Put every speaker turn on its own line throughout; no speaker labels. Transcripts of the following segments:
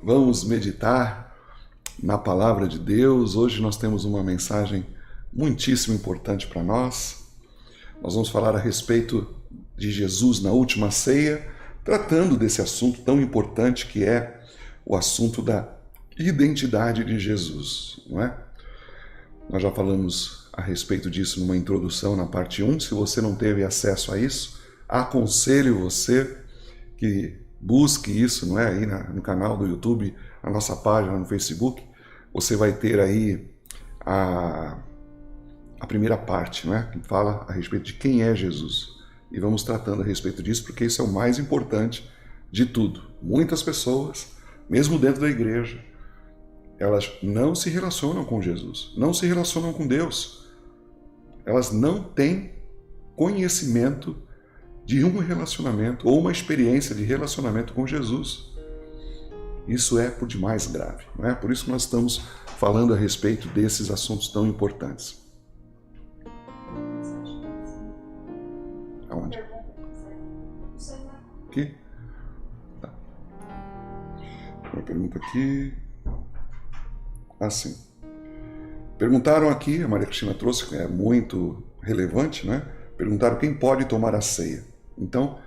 Vamos meditar na palavra de Deus. Hoje nós temos uma mensagem muitíssimo importante para nós. Nós vamos falar a respeito de Jesus na última ceia, tratando desse assunto tão importante que é o assunto da identidade de Jesus, não é? Nós já falamos a respeito disso numa introdução na parte 1. Se você não teve acesso a isso, aconselho você que busque isso, não é? Aí no canal do YouTube, na nossa página no Facebook, você vai ter aí a primeira parte, não é? Que fala a respeito de quem é Jesus. E vamos tratando a respeito disso, porque isso é o mais importante de tudo. Muitas pessoas, mesmo dentro da igreja, elas não se relacionam com Jesus, não se relacionam com Deus. Elas não têm conhecimento de um relacionamento ou uma experiência de relacionamento com Jesus. Isso é por demais grave, não é? Por isso que nós estamos falando a respeito desses assuntos tão importantes. Aonde? Aqui? Tá. Uma pergunta aqui. Assim. Perguntaram aqui, a Maria Cristina trouxe, que é muito relevante, né? Perguntaram quem pode tomar a ceia. Então,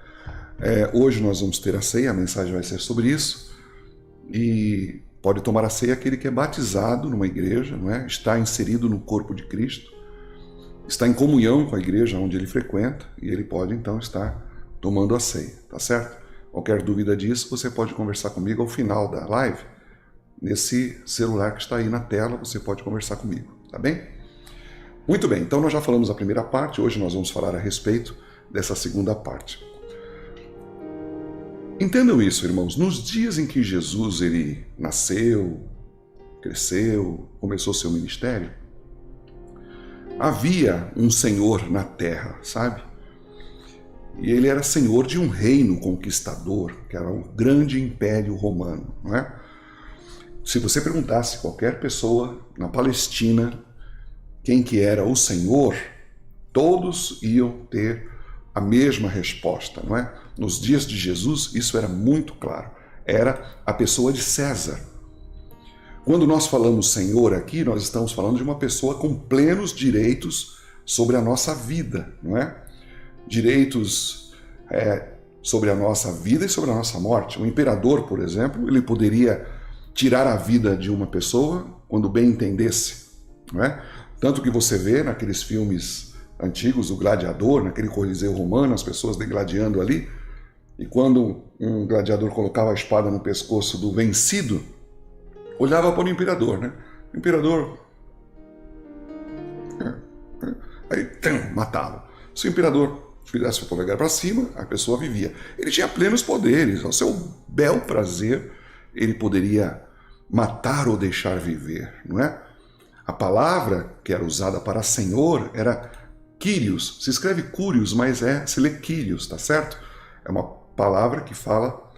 hoje nós vamos ter a ceia, a mensagem vai ser sobre isso. E pode tomar a ceia aquele que é batizado numa igreja, não é? Está inserido no corpo de Cristo, está em comunhão com a igreja onde ele frequenta, e ele pode então estar tomando a ceia, tá certo? Qualquer dúvida disso, você pode conversar comigo ao final da live. Nesse celular que está aí na tela, você pode conversar comigo, tá bem? Muito bem, então nós já falamos a primeira parte, hoje nós vamos falar a respeito dessa segunda parte. Entendam isso, irmãos, nos dias em que Jesus ele nasceu, cresceu, começou seu ministério, havia um senhor na terra, sabe? E ele era senhor de um reino conquistador, que era o grande império romano, não é? Se você perguntasse a qualquer pessoa na Palestina quem que era o Senhor, todos iam ter a mesma resposta, não é? Nos dias de Jesus, isso era muito claro. Era a pessoa de César. Quando nós falamos Senhor aqui, nós estamos falando de uma pessoa com plenos direitos sobre a nossa vida, não é? Direitos sobre a nossa vida e sobre a nossa morte. O imperador, por exemplo, ele poderia tirar a vida de uma pessoa quando bem entendesse, não é? Tanto que você vê naqueles filmes antigos, o gladiador, naquele coliseu romano, as pessoas degladiando ali, e quando um gladiador colocava a espada no pescoço do vencido, olhava para o imperador, né? O imperador aí matava. Se o imperador fizesse o polegar para cima, a pessoa vivia. Ele tinha plenos poderes, ao seu bel prazer, ele poderia matar ou deixar viver, não é? A palavra que era usada para Senhor era Kyrios. Se escreve Curios, mas se lê Kyrios, tá certo? É uma palavra que fala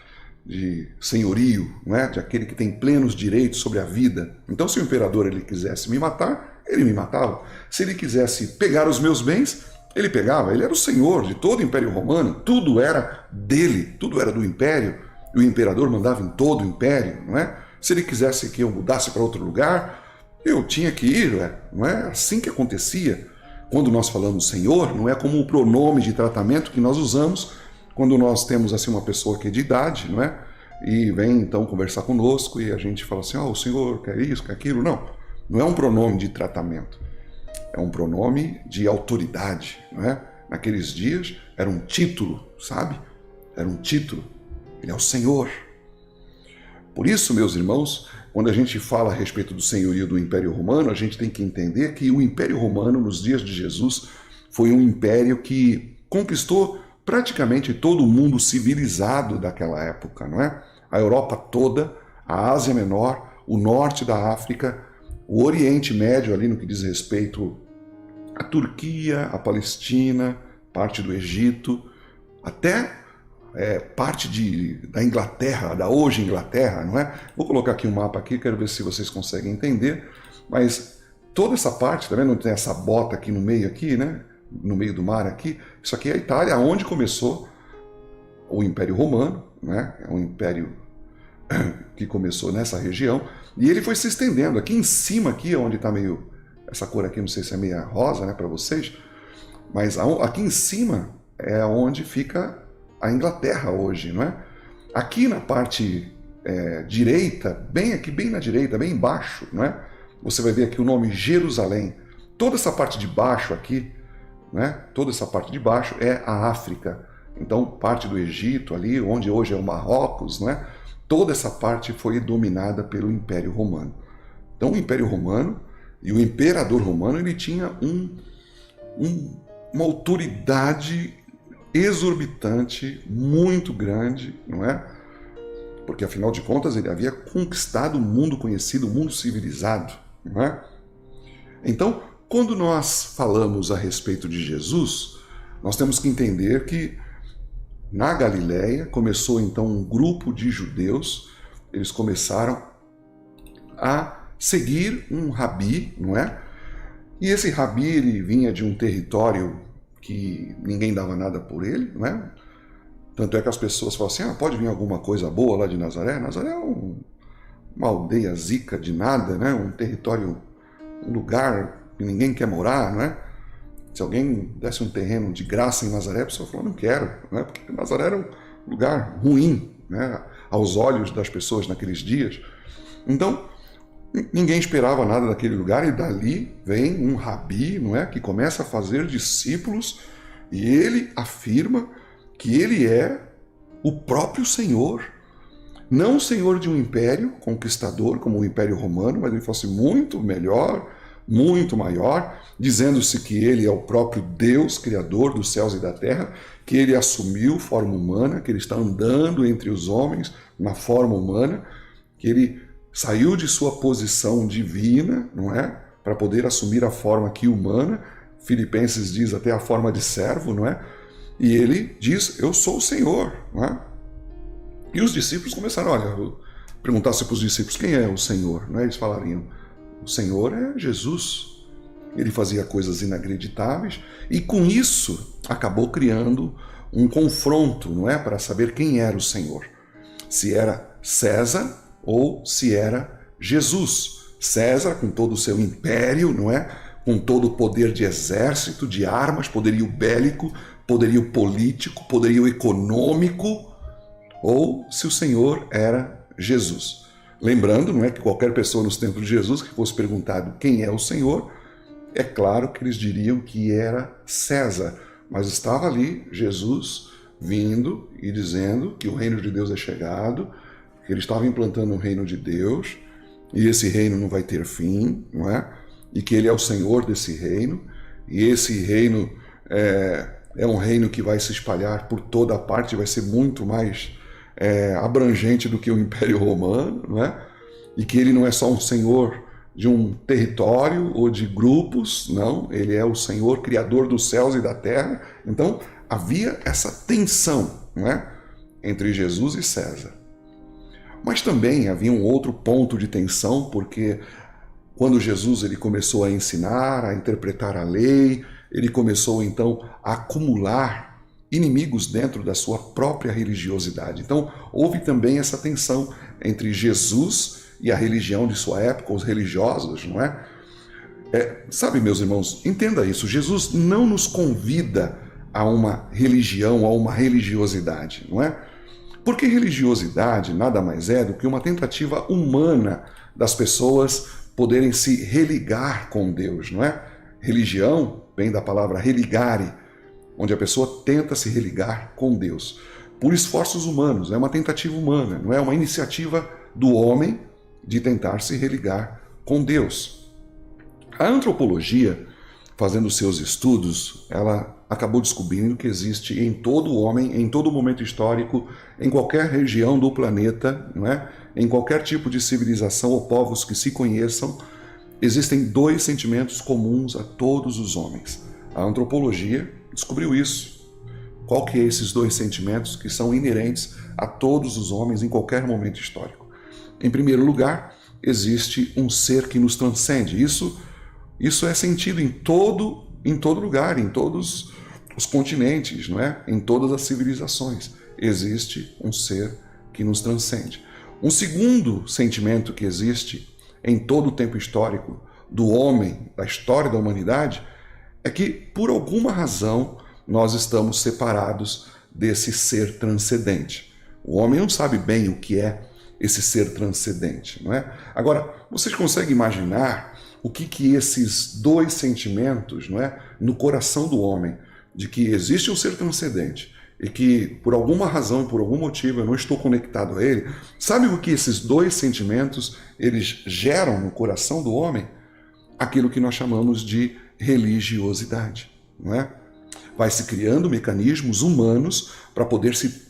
de senhorio, não é? De aquele que tem plenos direitos sobre a vida. Então, se o imperador ele quisesse me matar, ele me matava. Se ele quisesse pegar os meus bens, ele pegava. Ele era o senhor de todo o Império Romano. Tudo era dele, tudo era do Império. E o imperador mandava em todo o Império, não é? Se ele quisesse que eu mudasse para outro lugar, eu tinha que ir, não é assim que acontecia. Quando nós falamos Senhor, não é como o pronome de tratamento que nós usamos quando nós temos assim uma pessoa que é de idade, não é? E vem então conversar conosco e a gente fala assim, o Senhor quer isso, quer aquilo. Não, não é um pronome de tratamento. É um pronome de autoridade, não é? Naqueles dias era um título, sabe? Era um título. Ele é o Senhor. Por isso, meus irmãos, quando a gente fala a respeito do senhorio do Império Romano, a gente tem que entender que o Império Romano, nos dias de Jesus, foi um império que conquistou praticamente todo o mundo civilizado daquela época, não é? A Europa toda, a Ásia Menor, o norte da África, o Oriente Médio, ali no que diz respeito à Turquia, à Palestina, parte do Egito, até parte da Inglaterra, da hoje Inglaterra, não é? Vou colocar aqui um mapa aqui, quero ver se vocês conseguem entender, mas toda essa parte, tá vendo? Tem essa bota aqui no meio aqui, né? No meio do mar aqui, isso aqui é a Itália, onde começou o Império Romano, né? É um império que começou nessa região, e ele foi se estendendo. Aqui em cima, aqui onde está meio... Essa cor aqui, não sei se é meio rosa, né, para vocês, mas aqui em cima é onde fica a Inglaterra hoje, não é? Aqui na parte direita, bem aqui, bem na direita, bem embaixo, não é? Você vai ver aqui o nome Jerusalém. Toda essa parte de baixo aqui, né? Toda essa parte de baixo é a África. Então, parte do Egito ali, onde hoje é o Marrocos, né? Toda essa parte foi dominada pelo Império Romano. Então, o Império Romano e o Imperador Romano, ele tinha uma autoridade exorbitante, muito grande, não é? Porque, afinal de contas, ele havia conquistado o mundo conhecido, o mundo civilizado, não é? Então, quando nós falamos a respeito de Jesus, nós temos que entender que na Galileia começou então um grupo de judeus, eles começaram a seguir um rabi, não é? E esse rabi, ele vinha de um território que ninguém dava nada por ele, não é? Tanto é que as pessoas falam assim, pode vir alguma coisa boa lá de Nazaré? Nazaré é uma aldeia zica de nada, né? Um território, um lugar que ninguém quer morar, não é? Se alguém desse um terreno de graça em Nazaré, a pessoa falou, não quero, não é? Porque Nazaré era um lugar ruim, né? Aos olhos das pessoas naqueles dias. Então, ninguém esperava nada daquele lugar e dali vem um rabi, não é? Que começa a fazer discípulos e ele afirma que ele é o próprio Senhor. Não o Senhor de um império conquistador, como o Império Romano, mas ele fosse muito melhor, muito maior, dizendo-se que ele é o próprio Deus, Criador dos céus e da terra, que ele assumiu forma humana, que ele está andando entre os homens na forma humana, que ele saiu de sua posição divina, não é? Para poder assumir a forma aqui humana. Filipenses diz até a forma de servo, não é? E ele diz, eu sou o Senhor, não é? E os discípulos começaram, perguntasse para os discípulos, quem é o Senhor? Não é? Eles falariam, o Senhor é Jesus. Ele fazia coisas inacreditáveis e com isso acabou criando um confronto, não é? Para saber quem era o Senhor. Se era César ou se era Jesus. César com todo o seu império, não é? Com todo o poder de exército, de armas, poderio bélico, poderio político, poderio econômico, ou se o Senhor era Jesus. Lembrando, não é, que qualquer pessoa nos tempos de Jesus que fosse perguntado quem é o Senhor, é claro que eles diriam que era César, mas estava ali Jesus vindo e dizendo que o reino de Deus é chegado, que ele estava implantando o reino de Deus, e esse reino não vai ter fim, não é? E que ele é o Senhor desse reino, e esse reino é um reino que vai se espalhar por toda a parte, vai ser muito mais abrangente do que o Império Romano, não é? E que ele não é só um Senhor de um território ou de grupos, não, ele é o Senhor criador dos céus e da terra. Então havia essa tensão, não é? Entre Jesus e César. Mas também havia um outro ponto de tensão, porque quando Jesus ele começou a ensinar, a interpretar a lei, ele começou então a acumular inimigos dentro da sua própria religiosidade. Então houve também essa tensão entre Jesus e a religião de sua época, os religiosos, não é? Sabe, meus irmãos, entenda isso, Jesus não nos convida a uma religião, a uma religiosidade, não é? Porque religiosidade nada mais é do que uma tentativa humana das pessoas poderem se religar com Deus, não é? Religião vem da palavra religare, onde a pessoa tenta se religar com Deus. Por esforços humanos, é uma tentativa humana, não é uma iniciativa do homem de tentar se religar com Deus. A antropologia, fazendo seus estudos, ela acabou descobrindo que existe em todo homem, em todo momento histórico, em qualquer região do planeta, não é? Em qualquer tipo de civilização ou povos que se conheçam, existem dois sentimentos comuns a todos os homens. A antropologia descobriu isso. Qual que é esses dois sentimentos que são inerentes a todos os homens em qualquer momento histórico? Em primeiro lugar, existe um ser que nos transcende. Isso é sentido em todo lugar, em todos os continentes, não é? Em todas as civilizações. Existe um ser que nos transcende. Um segundo sentimento que existe em todo o tempo histórico do homem, da história da humanidade, é que, por alguma razão, nós estamos separados desse ser transcendente. O homem não sabe bem o que é esse ser transcendente, não é? Agora, vocês conseguem imaginar o que esses dois sentimentos, não é, no coração do homem, de que existe um ser transcendente e que, por alguma razão, por algum motivo, eu não estou conectado a ele, sabe o que esses dois sentimentos eles geram no coração do homem? Aquilo que nós chamamos de religiosidade, não é? Vai se criando mecanismos humanos para poder se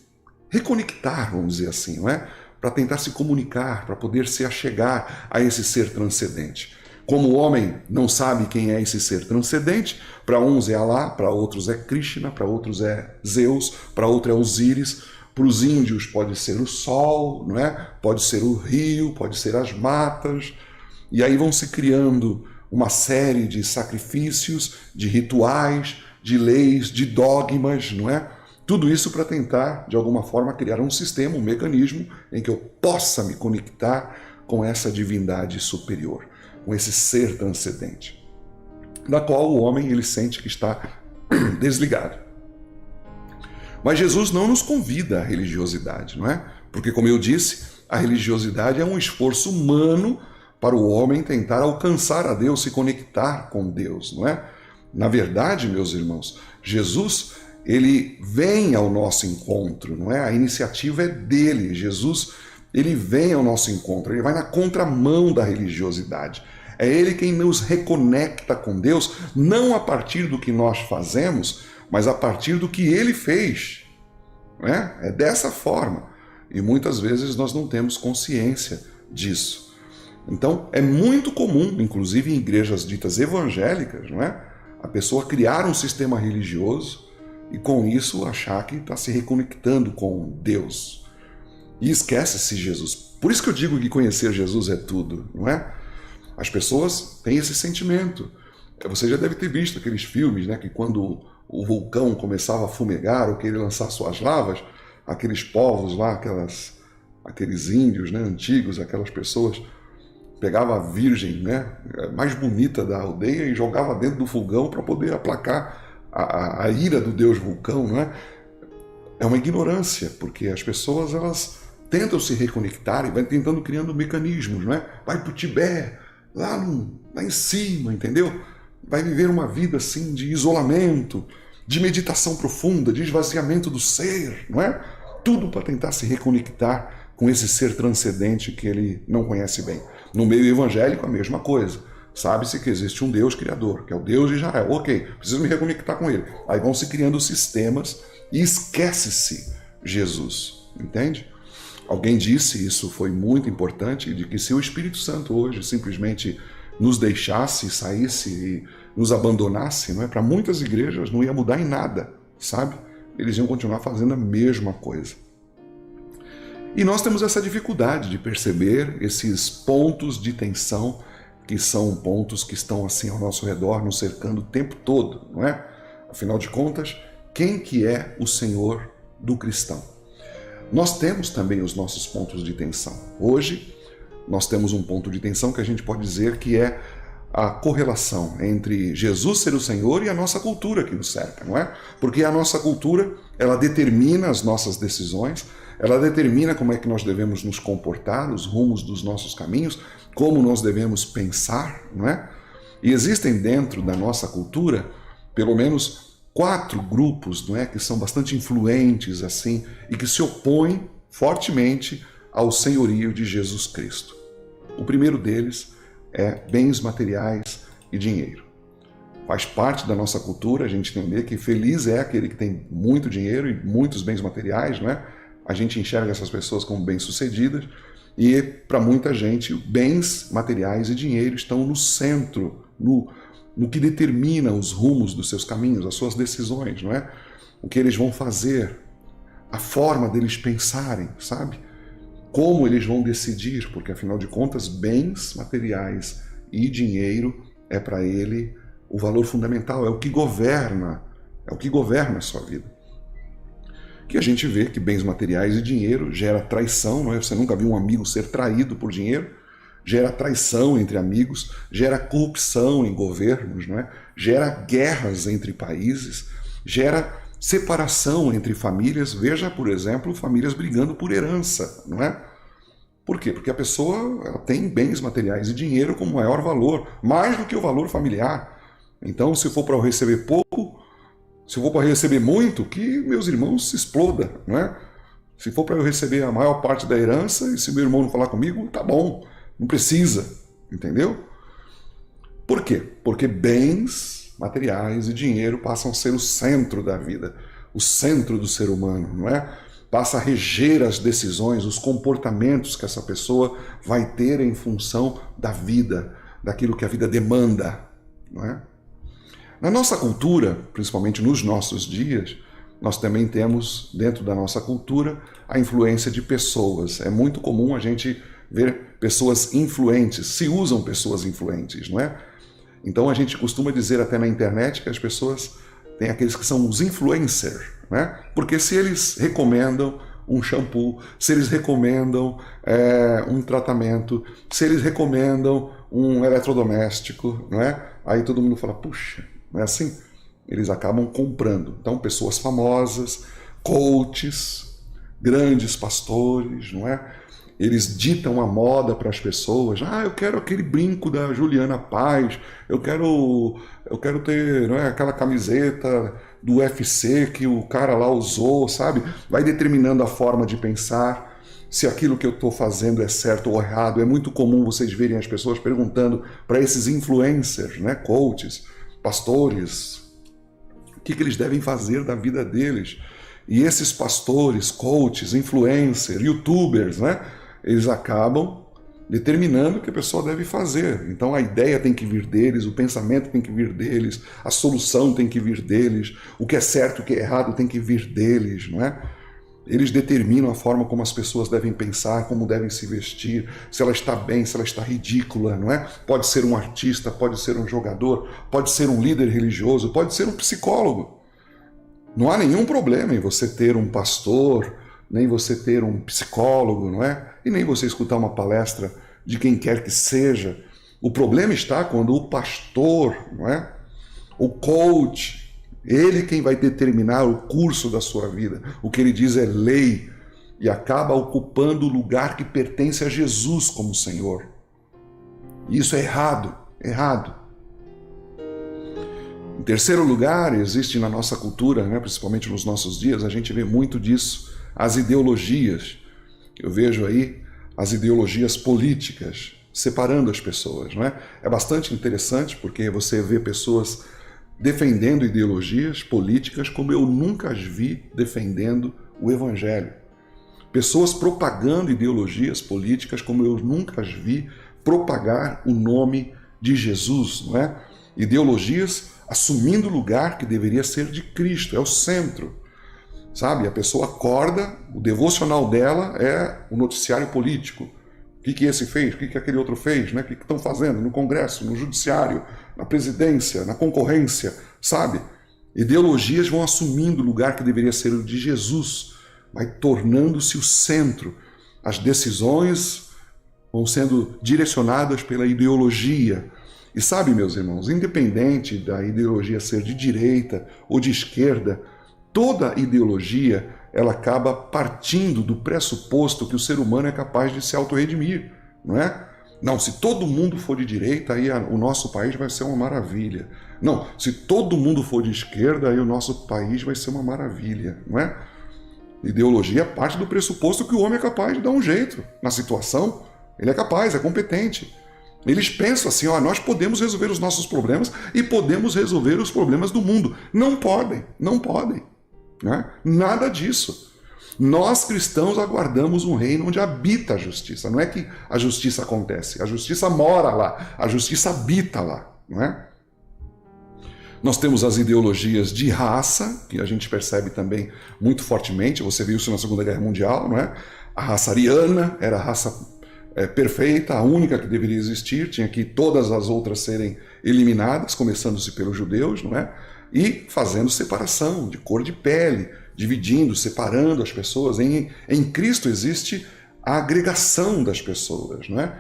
reconectar, vamos dizer assim, não é? Para tentar se comunicar, para poder se achegar a esse ser transcendente. Como o homem não sabe quem é esse ser transcendente, para uns é Alá, para outros é Krishna, para outros é Zeus, para outros é Osíris, para os índios pode ser o sol, não é? Pode ser o rio, pode ser as matas, e aí vão se criando uma série de sacrifícios, de rituais, de leis, de dogmas, não é? Tudo isso para tentar, de alguma forma, criar um sistema, um mecanismo em que eu possa me conectar com essa divindade superior, com esse ser transcendente, da qual o homem ele sente que está desligado. Mas Jesus não nos convida à religiosidade, não é? Porque, como eu disse, a religiosidade é um esforço humano para o homem tentar alcançar a Deus, se conectar com Deus, não é? Na verdade, meus irmãos, Jesus, ele vem ao nosso encontro, não é? A iniciativa é dele. Jesus, ele vem ao nosso encontro, ele vai na contramão da religiosidade. É ele quem nos reconecta com Deus, não a partir do que nós fazemos, mas a partir do que ele fez. Não é? É dessa forma. E muitas vezes nós não temos consciência disso. Então, é muito comum, inclusive em igrejas ditas evangélicas, não é? A pessoa criar um sistema religioso e com isso achar que está se reconectando com Deus. E esquece-se Jesus. Por isso que eu digo que conhecer Jesus é tudo, não é? As pessoas têm esse sentimento. Você já deve ter visto aqueles filmes, né, que quando o vulcão começava a fumegar ou querer lançar suas lavas, aqueles povos lá, aqueles índios, né, antigos, aquelas pessoas, pegava a virgem, né, mais bonita da aldeia e jogava dentro do fogão para poder aplacar a ira do deus vulcão, não é? É uma ignorância, porque as pessoas elas tentam se reconectar e vai tentando criando mecanismos, não é? Vai para o Tibete, lá em cima, entendeu? Vai viver uma vida assim de isolamento, de meditação profunda, de esvaziamento do ser, não é? Tudo para tentar se reconectar com esse ser transcendente que ele não conhece bem. No meio evangélico, a mesma coisa. Sabe-se que existe um Deus criador, que é o Deus de Israel. Ok, preciso me reconectar com ele. Aí vão se criando sistemas e esquece-se Jesus, entende? Alguém disse, isso foi muito importante, de que se o Espírito Santo hoje simplesmente nos deixasse, saísse e nos abandonasse, não é? Para muitas igrejas não ia mudar em nada, sabe? Eles iam continuar fazendo a mesma coisa. E nós temos essa dificuldade de perceber esses pontos de tensão, que são pontos que estão assim ao nosso redor, nos cercando o tempo todo, não é? Afinal de contas, quem que é o Senhor do cristão? Nós temos também os nossos pontos de tensão. Hoje, nós temos um ponto de tensão que a gente pode dizer que é a correlação entre Jesus ser o Senhor e a nossa cultura que nos cerca, não é? Porque a nossa cultura, ela determina as nossas decisões, ela determina como é que nós devemos nos comportar, os rumos dos nossos caminhos, como nós devemos pensar, não é? E existem dentro da nossa cultura, pelo menos 4 grupos, não é, que são bastante influentes assim e que se opõem fortemente ao senhorio de Jesus Cristo. O primeiro deles é bens materiais e dinheiro. Faz parte da nossa cultura a gente entender que feliz é aquele que tem muito dinheiro e muitos bens materiais, não é? A gente enxerga essas pessoas como bem-sucedidas e para muita gente bens materiais e dinheiro estão no centro, no que determina os rumos dos seus caminhos, as suas decisões, não é? O que eles vão fazer, a forma deles pensarem, sabe? Como eles vão decidir, porque afinal de contas, bens materiais e dinheiro é para ele o valor fundamental, é o que governa a sua vida. que a gente vê que bens materiais e dinheiro gera traição, não é? Você nunca viu um amigo ser traído por dinheiro? Gera traição entre amigos, gera corrupção em governos, não é? Gera guerras entre países, gera separação entre famílias. Veja, por exemplo, famílias brigando por herança, não é? Por quê? Porque a pessoa ela tem bens materiais e dinheiro como maior valor, mais do que o valor familiar. Então, se for para eu receber pouco, se for para receber muito, que meus irmãos se exploda, não é? Se for para eu receber a maior parte da herança e se meu irmão não falar comigo, tá bom, não precisa, entendeu? Por quê? Porque bens materiais e dinheiro passam a ser o centro da vida, o centro do ser humano, não é? Passa a reger as decisões, os comportamentos que essa pessoa vai ter em função da vida, daquilo que a vida demanda, não é? Na nossa cultura, principalmente nos nossos dias, nós também temos, dentro da nossa cultura, a influência de pessoas. É muito comum a gente ver pessoas influentes, se usam pessoas influentes, não é? Então a gente costuma dizer até na internet que as pessoas têm aqueles que são os influencers, né? Porque se eles recomendam um shampoo, se eles recomendam um tratamento, se eles recomendam um eletrodoméstico, não é? Aí todo mundo fala, puxa, não é assim? Eles acabam comprando. Então pessoas famosas, coaches, grandes pastores, não é? Eles ditam a moda para as pessoas. Ah, eu quero aquele brinco da Juliana Paz, eu quero ter, não é, aquela camiseta do UFC que o cara lá usou, sabe? Vai determinando a forma de pensar, se aquilo que eu estou fazendo é certo ou errado. É muito comum vocês verem as pessoas perguntando para esses influencers, né, coaches, pastores, o que eles devem fazer da vida deles. E esses pastores, coaches, influencers, youtubers, né, eles acabam determinando o que a pessoa deve fazer. Então a ideia tem que vir deles, o pensamento tem que vir deles, a solução tem que vir deles, o que é certo e o que é errado tem que vir deles, não é? Eles determinam a forma como as pessoas devem pensar, como devem se vestir, se ela está bem, se ela está ridícula, não é? Pode ser um artista, pode ser um jogador, pode ser um líder religioso, pode ser um psicólogo. Não há nenhum problema em você ter um pastor, nem você ter um psicólogo, não é? E nem você escutar uma palestra de quem quer que seja. O problema está quando o pastor, não é? O coach, ele quem vai determinar o curso da sua vida. O que ele diz é lei e acaba ocupando o lugar que pertence a Jesus como Senhor. E isso é errado, errado. Em terceiro lugar, existe na nossa cultura, né, principalmente nos nossos dias, a gente vê muito disso, as ideologias. Eu vejo aí as ideologias políticas separando as pessoas, não é? É bastante interessante porque você vê pessoas defendendo ideologias políticas como eu nunca as vi defendendo o Evangelho. Pessoas propagando ideologias políticas como eu nunca as vi propagar o nome de Jesus, não é? Ideologias assumindo o lugar que deveria ser de Cristo, é o centro. Sabe, a pessoa acorda, o devocional dela é o noticiário político. O que esse fez, o que aquele outro fez, né? O que estão fazendo no Congresso, no Judiciário, na presidência, na concorrência, sabe? Ideologias vão assumindo o lugar que deveria ser o de Jesus, vai tornando-se o centro. As decisões vão sendo direcionadas pela ideologia. E sabe, meus irmãos, independente da ideologia ser de direita ou de esquerda, toda ideologia ela acaba partindo do pressuposto que o ser humano é capaz de se autorredimir, não é? Não, se todo mundo for de direita, aí o nosso país vai ser uma maravilha. Não, se todo mundo for de esquerda, aí o nosso país vai ser uma maravilha, não é? Ideologia parte do pressuposto que o homem é capaz de dar um jeito na situação. Ele é capaz, é competente. Eles pensam assim, ó, nós podemos resolver os nossos problemas e podemos resolver os problemas do mundo. Não podem, não podem. Né? Nada disso. Nós cristãos aguardamos um reino onde habita a justiça. Não é que a justiça acontece, a justiça mora lá, a justiça habita lá. Não é? Nós temos as ideologias de raça, que a gente percebe também muito fortemente. Você viu isso na Segunda Guerra Mundial, não é? A raça ariana era a raça perfeita, a única que deveria existir, tinha que todas as outras serem eliminadas, começando-se pelos judeus, não é? E fazendo separação de cor de pele, dividindo, separando as pessoas. Em Cristo existe a agregação das pessoas, não é?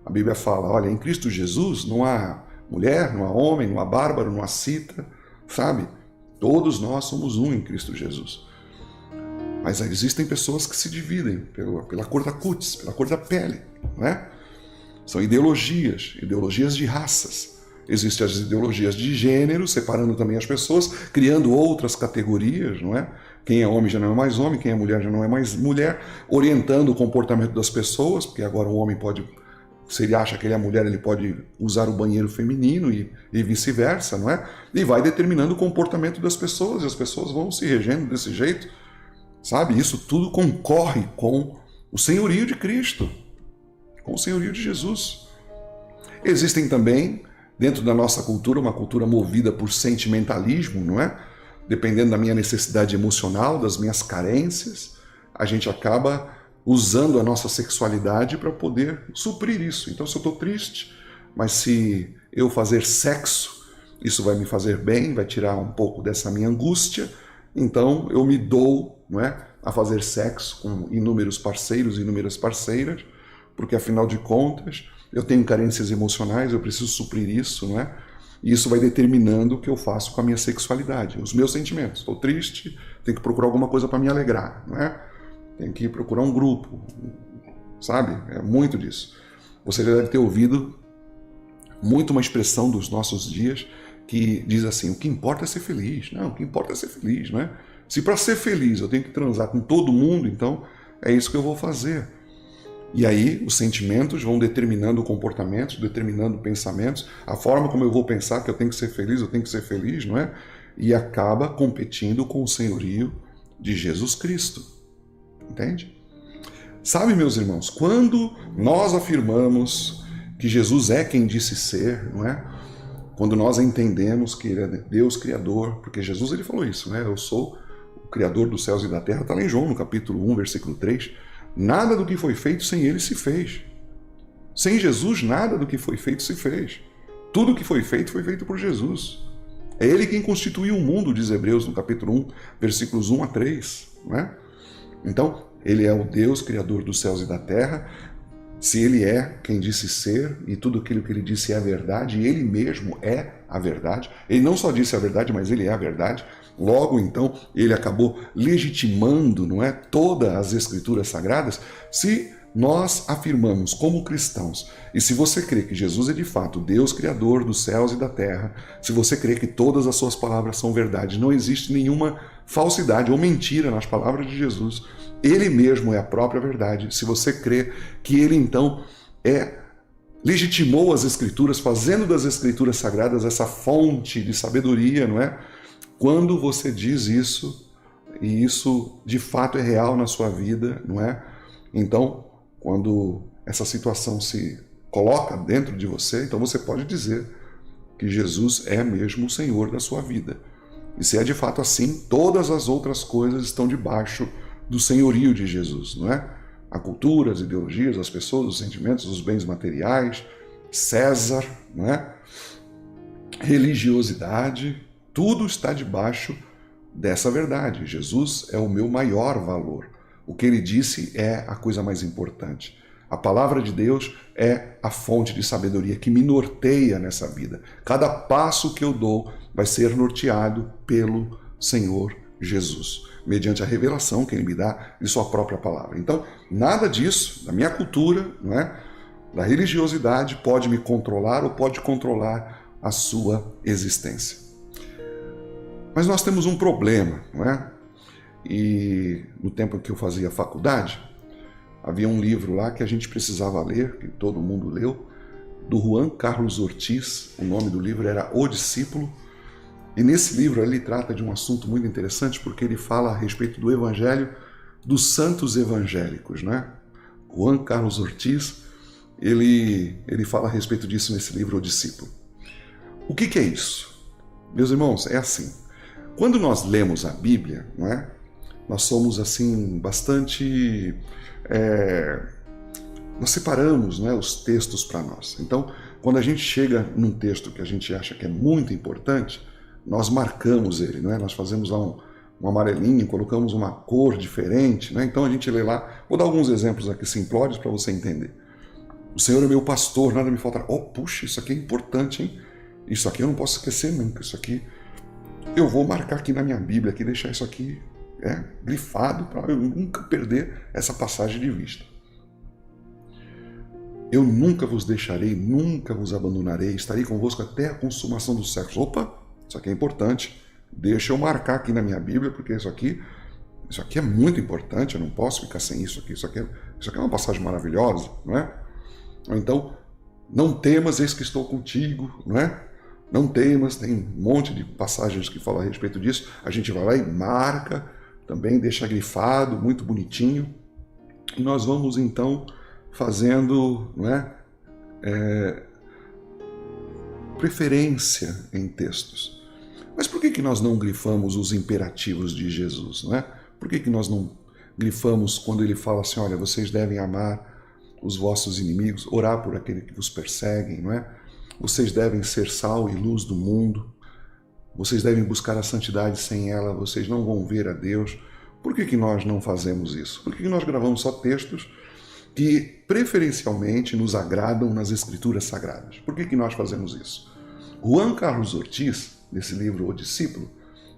A Bíblia fala, olha, em Cristo Jesus não há mulher, não há homem, não há bárbaro, não há cita, sabe? Todos nós somos um em Cristo Jesus. Mas existem pessoas que se dividem pela cor da cútis, pela cor da pele, não é? São ideologias de raças. Existem as ideologias de gênero, separando também as pessoas, criando outras categorias, não é? Quem é homem já não é mais homem, quem é mulher já não é mais mulher, orientando o comportamento das pessoas, porque agora o homem pode, se ele acha que ele é mulher, ele pode usar o banheiro feminino e vice-versa, não é? E vai determinando o comportamento das pessoas, e as pessoas vão se regendo desse jeito, sabe? Isso tudo concorre com o senhorio de Cristo, com o senhorio de Jesus. Existem também, dentro da nossa cultura, uma cultura movida por sentimentalismo, não é? Dependendo da minha necessidade emocional, das minhas carências, a gente acaba usando a nossa sexualidade para poder suprir isso. Então, se eu estou triste, mas se eu fazer sexo, isso vai me fazer bem, vai tirar um pouco dessa minha angústia, então eu me dou, não é, a fazer sexo com inúmeros parceiros e inúmeras parceiras, porque afinal de contas eu tenho carências emocionais, eu preciso suprir isso, não é? E isso vai determinando o que eu faço com a minha sexualidade, os meus sentimentos. Estou triste, tenho que procurar alguma coisa para me alegrar, não é? Tenho que procurar um grupo, sabe? É muito disso. Você já deve ter ouvido muito uma expressão dos nossos dias que diz assim, o que importa é ser feliz. Não, o que importa é ser feliz, não é? Se para ser feliz eu tenho que transar com todo mundo, então é isso que eu vou fazer. E aí os sentimentos vão determinando comportamentos, determinando pensamentos, a forma como eu vou pensar que eu tenho que ser feliz, não é? E acaba competindo com o senhorio de Jesus Cristo. Entende? Sabe, meus irmãos, quando nós afirmamos que Jesus é quem disse ser, não é? Quando nós entendemos que Ele é Deus Criador, porque Jesus ele falou isso, né? Eu sou o Criador dos céus e da terra, está lá em João, no capítulo 1, versículo 3. Nada do que foi feito sem Ele se fez. Sem Jesus, nada do que foi feito se fez. Tudo que foi feito por Jesus. É Ele quem constituiu o mundo, diz Hebreus, no capítulo 1, versículos 1 a 3. Não é? Então, Ele é o Deus Criador dos céus e da terra. Se Ele é quem disse ser, e tudo aquilo que Ele disse é a verdade, e Ele mesmo é a verdade. Ele não só disse a verdade, mas Ele é a verdade. Logo, então, Ele acabou legitimando, não é, todas as Escrituras Sagradas. Se nós afirmamos como cristãos, e se você crê que Jesus é de fato Deus Criador dos céus e da terra, se você crê que todas as suas palavras são verdade, não existe nenhuma falsidade ou mentira nas palavras de Jesus, Ele mesmo é a própria verdade. Se você crê que Ele então legitimou as Escrituras, fazendo das Escrituras Sagradas essa fonte de sabedoria, não é? Quando você diz isso, e isso de fato é real na sua vida, não é? Então, quando essa situação se coloca dentro de você, então você pode dizer que Jesus é mesmo o Senhor da sua vida. E se é de fato assim, todas as outras coisas estão debaixo do senhorio de Jesus, não é? A cultura, as ideologias, as pessoas, os sentimentos, os bens materiais, César, não é? Religiosidade, tudo está debaixo dessa verdade. Jesus é o meu maior valor. O que Ele disse é a coisa mais importante. A palavra de Deus é a fonte de sabedoria que me norteia nessa vida. Cada passo que eu dou vai ser norteado pelo Senhor Jesus, mediante a revelação que Ele me dá de sua própria palavra. Então, nada disso, da minha cultura, não é? Da religiosidade, pode me controlar ou pode controlar a sua existência. Mas nós temos um problema, não é? E no tempo em que eu fazia faculdade, havia um livro lá que a gente precisava ler, que todo mundo leu, do Juan Carlos Ortiz. O nome do livro era O Discípulo. E nesse livro ele trata de um assunto muito interessante, porque ele fala a respeito do evangelho dos santos evangélicos, né? Juan Carlos Ortiz, ele fala a respeito disso nesse livro O Discípulo. O que é isso? Meus irmãos, é assim. Quando nós lemos a Bíblia, não é? Nós somos assim bastante... nós separamos, não é, os textos para nós. Então, quando a gente chega num texto que a gente acha que é muito importante, nós marcamos ele, não é? Nós fazemos lá um amarelinho, colocamos uma cor diferente, né? Então a gente lê lá, vou dar alguns exemplos aqui simplórios para você entender. O Senhor é meu pastor, nada me faltará. Oh, puxa, isso aqui é importante, hein? Isso aqui eu não posso esquecer nunca, isso aqui eu vou marcar aqui na minha Bíblia, aqui, deixar isso aqui grifado para eu nunca perder essa passagem de vista. Eu nunca vos deixarei, nunca vos abandonarei, estarei convosco até a consumação dos séculos. Opa, isso aqui é importante. Deixa eu marcar aqui na minha Bíblia, porque isso aqui é muito importante, eu não posso ficar sem isso aqui. Isso aqui é uma passagem maravilhosa, não é? Ou então, não temas, eis que estou contigo, não é? Não temas, tem um monte de passagens que falam a respeito disso. A gente vai lá e marca, também deixa grifado, muito bonitinho. E nós vamos então fazendo, não é? Preferência em textos. Mas por que nós não grifamos os imperativos de Jesus, não é? Por que nós não grifamos quando ele fala assim, olha, vocês devem amar os vossos inimigos, orar por aquele que vos perseguem, não é? Vocês devem ser sal e luz do mundo, vocês devem buscar a santidade, sem ela vocês não vão ver a Deus. Por que nós não fazemos isso? Por que nós gravamos só textos que preferencialmente nos agradam nas Escrituras Sagradas? Por que nós fazemos isso? Juan Carlos Ortiz, nesse livro O Discípulo,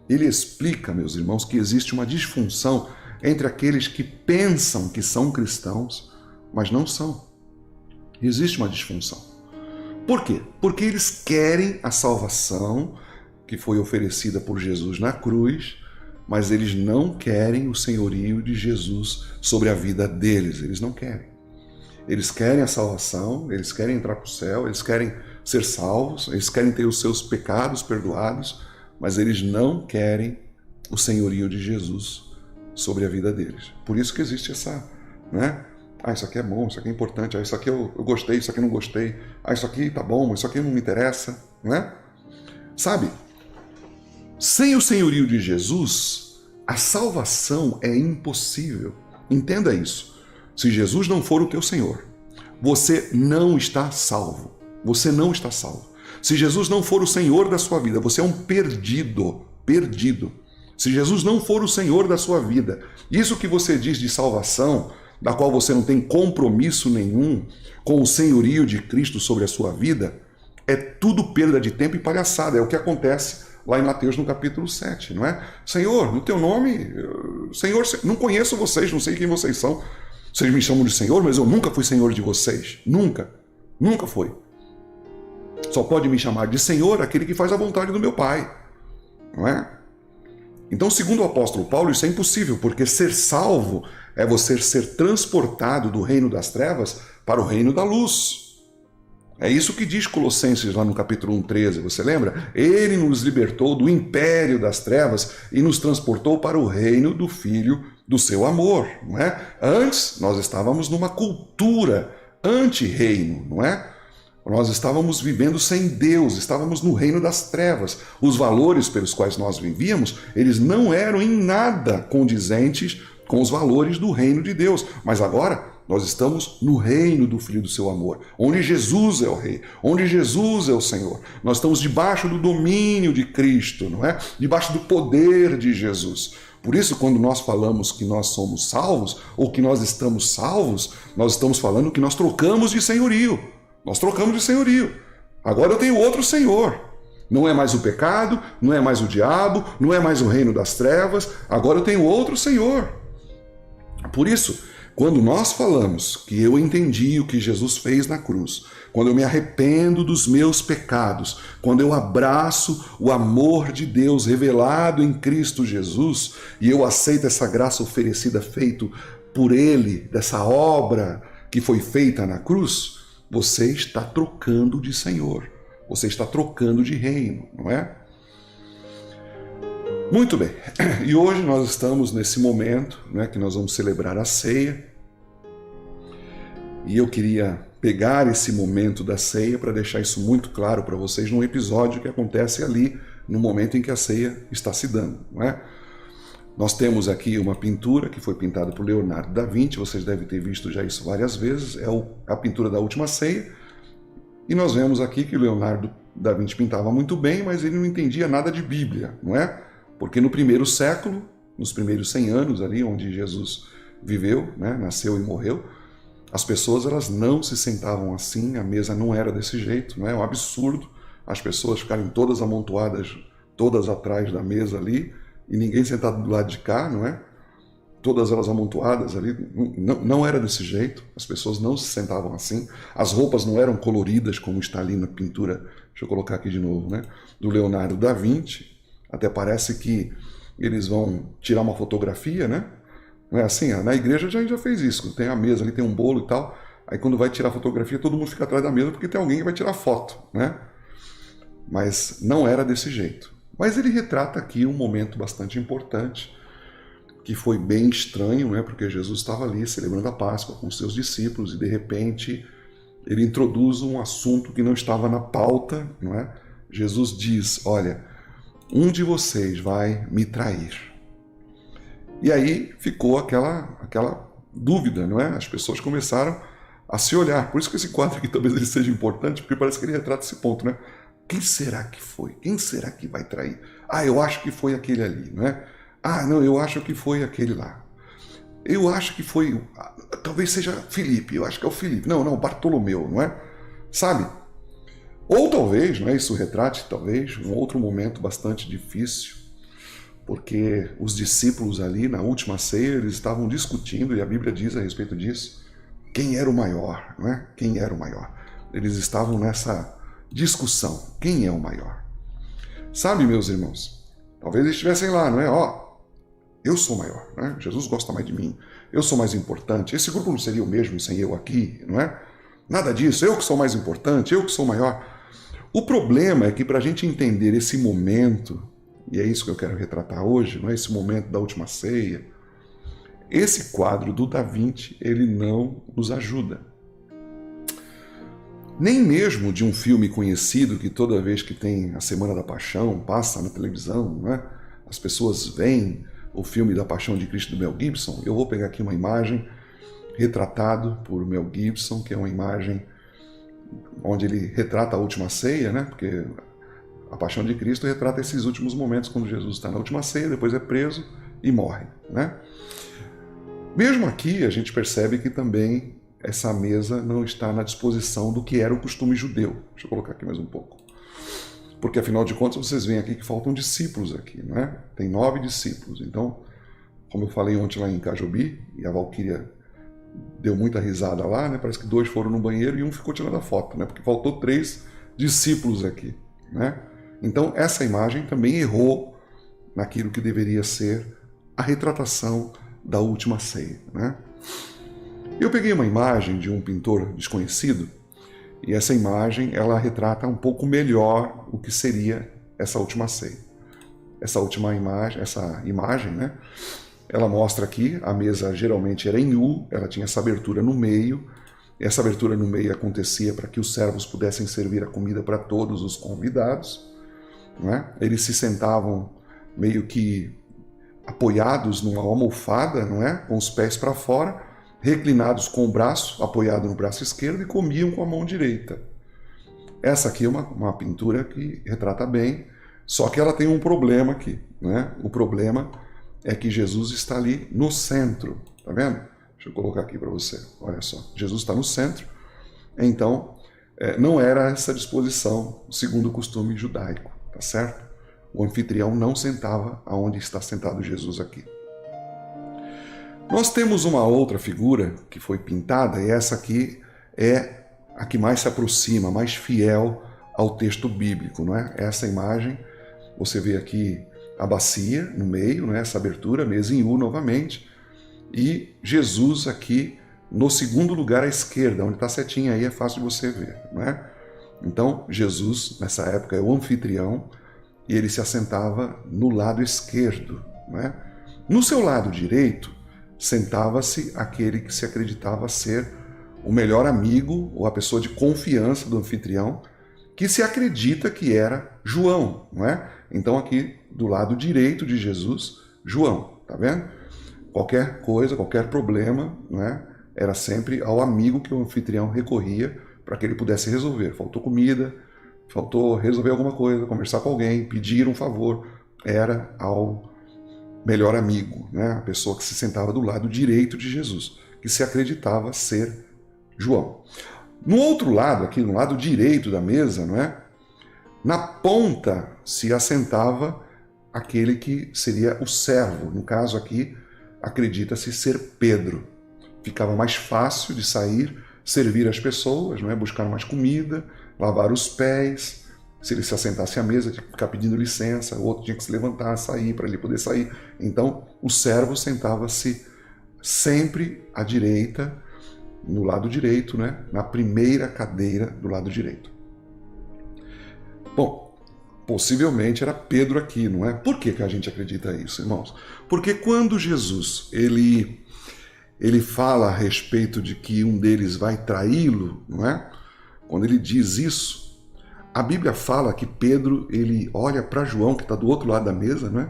ele explica, meus irmãos, que existe uma disfunção entre aqueles que pensam que são cristãos, mas não são. Existe uma disfunção. Por quê? Porque eles querem a salvação que foi oferecida por Jesus na cruz, mas eles não querem o senhorio de Jesus sobre a vida deles. Eles não querem. Eles querem a salvação, eles querem entrar para o céu, eles querem ser salvos, eles querem ter os seus pecados perdoados, mas eles não querem o senhorio de Jesus sobre a vida deles. Por isso que existe essa, né? Isso aqui é bom, isso aqui é importante, isso aqui eu gostei, isso aqui eu não gostei, isso aqui tá bom, isso aqui não me interessa, não é? Sabe, sem o senhorio de Jesus, a salvação é impossível. Entenda isso. Se Jesus não for o teu Senhor, você não está salvo. Você não está salvo. Se Jesus não for o Senhor da sua vida, você é um perdido. Perdido. Se Jesus não for o Senhor da sua vida, isso que você diz de salvação, da qual você não tem compromisso nenhum com o senhorio de Cristo sobre a sua vida, é tudo perda de tempo e palhaçada. É o que acontece lá em Mateus no capítulo 7, não é? Senhor, no teu nome, Senhor, não conheço vocês, não sei quem vocês são. Vocês me chamam de Senhor, mas eu nunca fui Senhor de vocês. Nunca. Nunca foi. Só pode me chamar de Senhor aquele que faz a vontade do meu Pai. Não é? Então, segundo o apóstolo Paulo, isso é impossível, porque ser salvo é você ser transportado do reino das trevas para o reino da luz. É isso que diz Colossenses lá no capítulo 1:13, você lembra? Ele nos libertou do império das trevas e nos transportou para o reino do Filho do seu amor, não é? Antes, nós estávamos numa cultura anti-reino, não é? Nós estávamos vivendo sem Deus, estávamos no reino das trevas. Os valores pelos quais nós vivíamos, eles não eram em nada condizentes com os valores do reino de Deus. Mas agora, nós estamos no reino do Filho do seu amor, onde Jesus é o Rei, onde Jesus é o Senhor. Nós estamos debaixo do domínio de Cristo, não é? Debaixo do poder de Jesus. Por isso, quando nós falamos que nós somos salvos, ou que nós estamos salvos, nós estamos falando que nós trocamos de senhorio. Nós trocamos de senhorio. Agora eu tenho outro Senhor. Não é mais o pecado, não é mais o diabo, não é mais o reino das trevas. Agora eu tenho outro Senhor. Por isso, quando nós falamos que eu entendi o que Jesus fez na cruz, quando eu me arrependo dos meus pecados, quando eu abraço o amor de Deus revelado em Cristo Jesus e eu aceito essa graça oferecida, feito por Ele, dessa obra que foi feita na cruz, você está trocando de Senhor, você está trocando de reino, não é? Muito bem, e hoje nós estamos nesse momento, né, que nós vamos celebrar a ceia, e eu queria pegar esse momento da ceia para deixar isso muito claro para vocês num episódio que acontece ali, no momento em que a ceia está se dando, não é? Nós temos aqui uma pintura que foi pintada por Leonardo da Vinci, vocês devem ter visto já isso várias vezes, é a pintura da Última Ceia, e nós vemos aqui que Leonardo Da Vinci pintava muito bem, mas ele não entendia nada de Bíblia, não é? Porque no primeiro século, nos primeiros 100 anos ali, onde Jesus viveu, né, nasceu e morreu, as pessoas elas não se sentavam assim, a mesa não era desse jeito, não é? É um absurdo as pessoas ficarem todas amontoadas, todas atrás da mesa ali, e ninguém sentado do lado de cá, não é? Todas elas amontoadas ali, não era desse jeito, as pessoas não se sentavam assim, as roupas não eram coloridas como está ali na pintura, deixa eu colocar aqui de novo, né, do Leonardo da Vinci, até parece que eles vão tirar uma fotografia, né, não é assim? Na igreja a gente já fez isso, tem a mesa ali, tem um bolo e tal, aí quando vai tirar a fotografia todo mundo fica atrás da mesa porque tem alguém que vai tirar foto, né, mas não era desse jeito. Mas ele retrata aqui um momento bastante importante, que foi bem estranho, né? Porque Jesus estava ali celebrando a Páscoa com seus discípulos e de repente ele introduz um assunto que não estava na pauta, não é? Jesus diz, olha, um de vocês vai me trair. E aí ficou aquela dúvida, não é? As pessoas começaram a se olhar. Por isso que esse quadro aqui talvez ele seja importante, porque parece que ele retrata esse ponto, né? Quem será que foi? Quem será que vai trair? Ah, eu acho que foi aquele ali, não é? Ah, não, eu acho que foi aquele lá. Eu acho que foi, talvez seja Felipe, eu acho que é o Felipe. Não, Bartolomeu, não é? Sabe? Ou talvez, não é? Isso retrate, talvez, um outro momento bastante difícil, porque os discípulos ali na última ceia, eles estavam discutindo, e a Bíblia diz a respeito disso, quem era o maior, não é? Quem era o maior? Eles estavam nessa discussão, quem é o maior? Sabe, meus irmãos, talvez eles estivessem lá, não é? Ó, eu sou maior, né? Jesus gosta mais de mim, eu sou mais importante, esse grupo não seria o mesmo sem eu aqui, não é? Nada disso, eu que sou mais importante, eu que sou maior. O problema é que para a gente entender esse momento, e é isso que eu quero retratar hoje, não é? Esse momento da última ceia, esse quadro do Da Vinci, ele não nos ajuda. Nem mesmo de um filme conhecido que toda vez que tem a Semana da Paixão, passa na televisão, não é? As pessoas veem o filme da Paixão de Cristo do Mel Gibson. Eu vou pegar aqui uma imagem retratado por Mel Gibson, que é uma imagem onde ele retrata a última ceia, né? Porque a Paixão de Cristo retrata esses últimos momentos quando Jesus está na última ceia, depois é preso e morre, né? Mesmo aqui a gente percebe que também essa mesa não está na disposição do que era o costume judeu. Deixa eu colocar aqui mais um pouco. Porque, afinal de contas, vocês veem aqui que faltam discípulos aqui, né? Tem 9 discípulos. Então, como eu falei ontem lá em Cajobi, e a Valquíria deu muita risada lá, né? Parece que 2 foram no banheiro e um ficou tirando a foto, né? Porque faltou 3 discípulos aqui, né? Então, essa imagem também errou naquilo que deveria ser a retratação da última ceia, né? Eu peguei uma imagem de um pintor desconhecido e essa imagem ela retrata um pouco melhor o que seria essa última ceia. Essa imagem, né? Ela mostra aqui, a mesa geralmente era em U, ela tinha essa abertura no meio, e essa abertura no meio acontecia para que os servos pudessem servir a comida para todos os convidados, né? Eles se sentavam meio que apoiados numa almofada, não é? Com os pés para fora, reclinados com o braço apoiado no braço esquerdo e comiam com a mão direita. Essa aqui é uma pintura que retrata bem, só que ela tem um problema aqui, né? O problema é que Jesus está ali no centro, tá vendo? Deixa eu colocar aqui para você, olha só. Jesus está no centro, então não era essa disposição segundo o costume judaico, tá certo? O anfitrião não sentava aonde está sentado Jesus aqui. Nós temos uma outra figura que foi pintada, e essa aqui é a que mais se aproxima, mais fiel ao texto bíblico, não é? Essa imagem, você vê aqui a bacia no meio, não é? Essa abertura, mesa em U novamente, e Jesus aqui no segundo lugar à esquerda, onde está a setinha aí, é fácil de você ver, não é? Então, Jesus, nessa época, é o anfitrião, e ele se assentava no lado esquerdo, não é? No seu lado direito, sentava-se aquele que se acreditava ser o melhor amigo ou a pessoa de confiança do anfitrião, que se acredita que era João, não é? Então aqui do lado direito de Jesus, João, tá vendo? Qualquer coisa, qualquer problema, não é? Era sempre ao amigo que o anfitrião recorria para que ele pudesse resolver. Faltou comida, faltou resolver alguma coisa, conversar com alguém, pedir um favor, era ao melhor amigo, né? A pessoa que se sentava do lado direito de Jesus, que se acreditava ser João. No outro lado, aqui no lado direito da mesa, não é? Na ponta se assentava aquele que seria o servo. No caso aqui, acredita-se ser Pedro. Ficava mais fácil de sair, servir as pessoas, não é? Buscar mais comida, lavar os pés. Se ele se assentasse à mesa, tinha que ficar pedindo licença, o outro tinha que se levantar, sair, para ele poder sair. Então, o servo sentava-se sempre à direita, no lado direito, né? Na primeira cadeira do lado direito. Bom, possivelmente era Pedro aqui, não é? Por que a gente acredita isso, irmãos? Porque quando Jesus ele fala a respeito de que um deles vai traí-lo, não é? Quando ele diz isso, a Bíblia fala que Pedro ele olha para João, que está do outro lado da mesa, não é?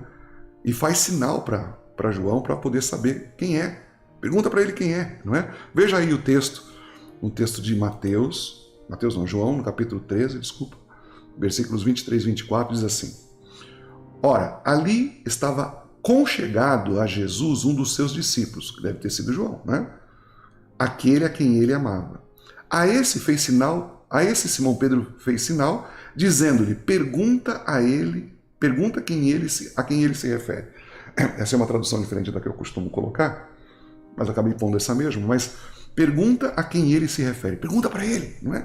E faz sinal para João para poder saber quem é. Pergunta para ele quem é, não é? Veja aí o texto, um texto de João, no capítulo 13, desculpa, versículos 23 e 24, diz assim: Ora, ali estava conchegado a Jesus um dos seus discípulos, que deve ter sido João, né? Aquele a quem ele amava. A esse Simão Pedro fez sinal, dizendo-lhe: pergunta a quem ele se refere. Essa é uma tradução diferente da que eu costumo colocar, mas acabei pondo essa mesma. Mas pergunta a quem ele se refere. Pergunta para ele, não é?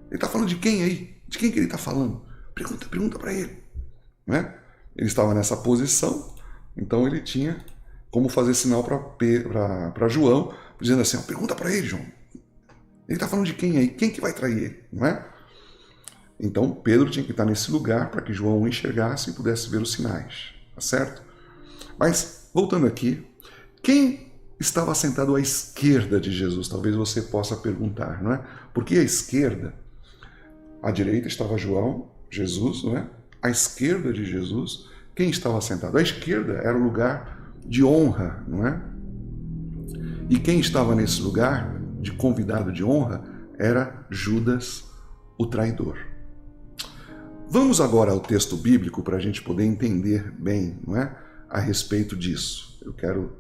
Ele está falando de quem aí? De quem que ele está falando? Pergunta para ele, não é? Ele estava nessa posição, então ele tinha como fazer sinal para João, dizendo assim: pergunta para ele, João. Ele está falando de quem aí? Quem que vai trair ele, não é? Então Pedro tinha que estar nesse lugar para que João o enxergasse e pudesse ver os sinais, tá certo? Mas, voltando aqui, quem estava sentado à esquerda de Jesus? Talvez você possa perguntar, não é? Porque à esquerda, à direita estava Jesus, não é? À esquerda de Jesus, quem estava sentado? À esquerda era o lugar de honra, não é? E quem estava nesse lugar de convidado de honra era Judas, o traidor. Vamos agora ao texto bíblico para a gente poder entender bem, não é, a respeito disso. Eu quero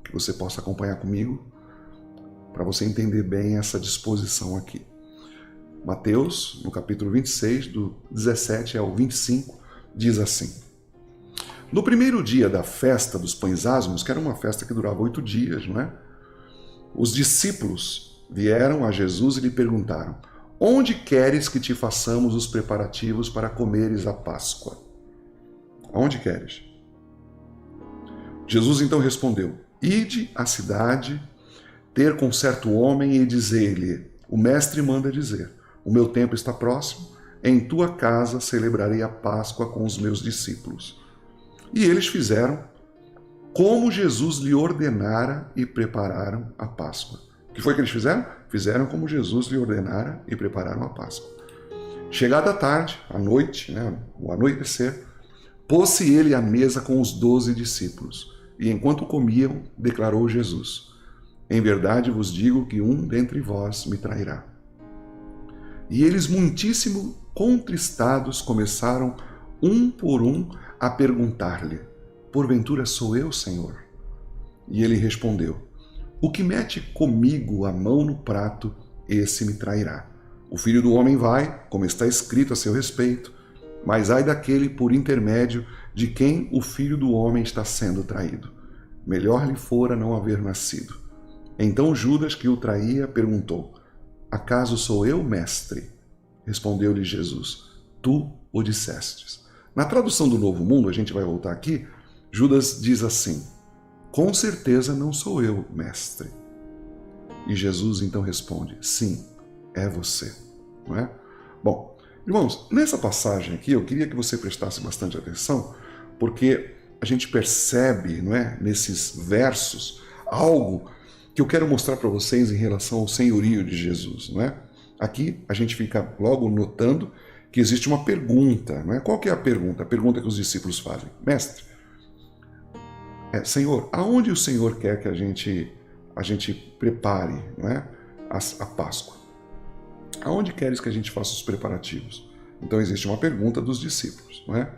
que você possa acompanhar comigo para você entender bem essa disposição aqui. Mateus, no capítulo 26, do 17 ao 25, diz assim: No primeiro dia da festa dos pães asmos, que era uma festa que durava 8 dias, não é? Os discípulos vieram a Jesus e lhe perguntaram: Onde queres que te façamos os preparativos para comeres a Páscoa? Onde queres? Jesus então respondeu: Ide à cidade, ter com certo homem e dizer-lhe: O mestre manda dizer: O meu tempo está próximo, em tua casa celebrarei a Páscoa com os meus discípulos. E eles fizeram como Jesus lhe ordenara e prepararam a Páscoa. O que foi que eles fizeram? Fizeram como Jesus lhe ordenara e prepararam a Páscoa. Chegada a tarde, à noite, o anoitecer, pôs-se ele à mesa com os 12 discípulos, e enquanto comiam, declarou Jesus: Em verdade vos digo que um dentre vós me trairá. E eles, muitíssimo contristados, começaram, um por um, a perguntar-lhe: Porventura sou eu, Senhor? E ele respondeu: O que mete comigo a mão no prato, esse me trairá. O Filho do Homem vai, como está escrito a seu respeito, mas ai daquele por intermédio de quem o Filho do Homem está sendo traído. Melhor lhe fora não haver nascido. Então Judas, que o traía, perguntou: Acaso sou eu, mestre? Respondeu-lhe Jesus: Tu o dissestes. Na tradução do Novo Mundo, a gente vai voltar aqui, Judas diz assim: Com certeza não sou eu, mestre. E Jesus então responde: Sim, é você. Não é? Bom, irmãos, nessa passagem aqui eu queria que você prestasse bastante atenção, porque a gente percebe, não é, nesses versos, algo que eu quero mostrar para vocês em relação ao senhorio de Jesus, não é? Aqui a gente fica logo notando que existe uma pergunta, não é? Qual que é a pergunta? A pergunta que os discípulos fazem: Mestre, Senhor, aonde o Senhor quer que a gente prepare, não é, a Páscoa? aonde queres que a gente faça os preparativos? Então existe uma pergunta dos discípulos, não é?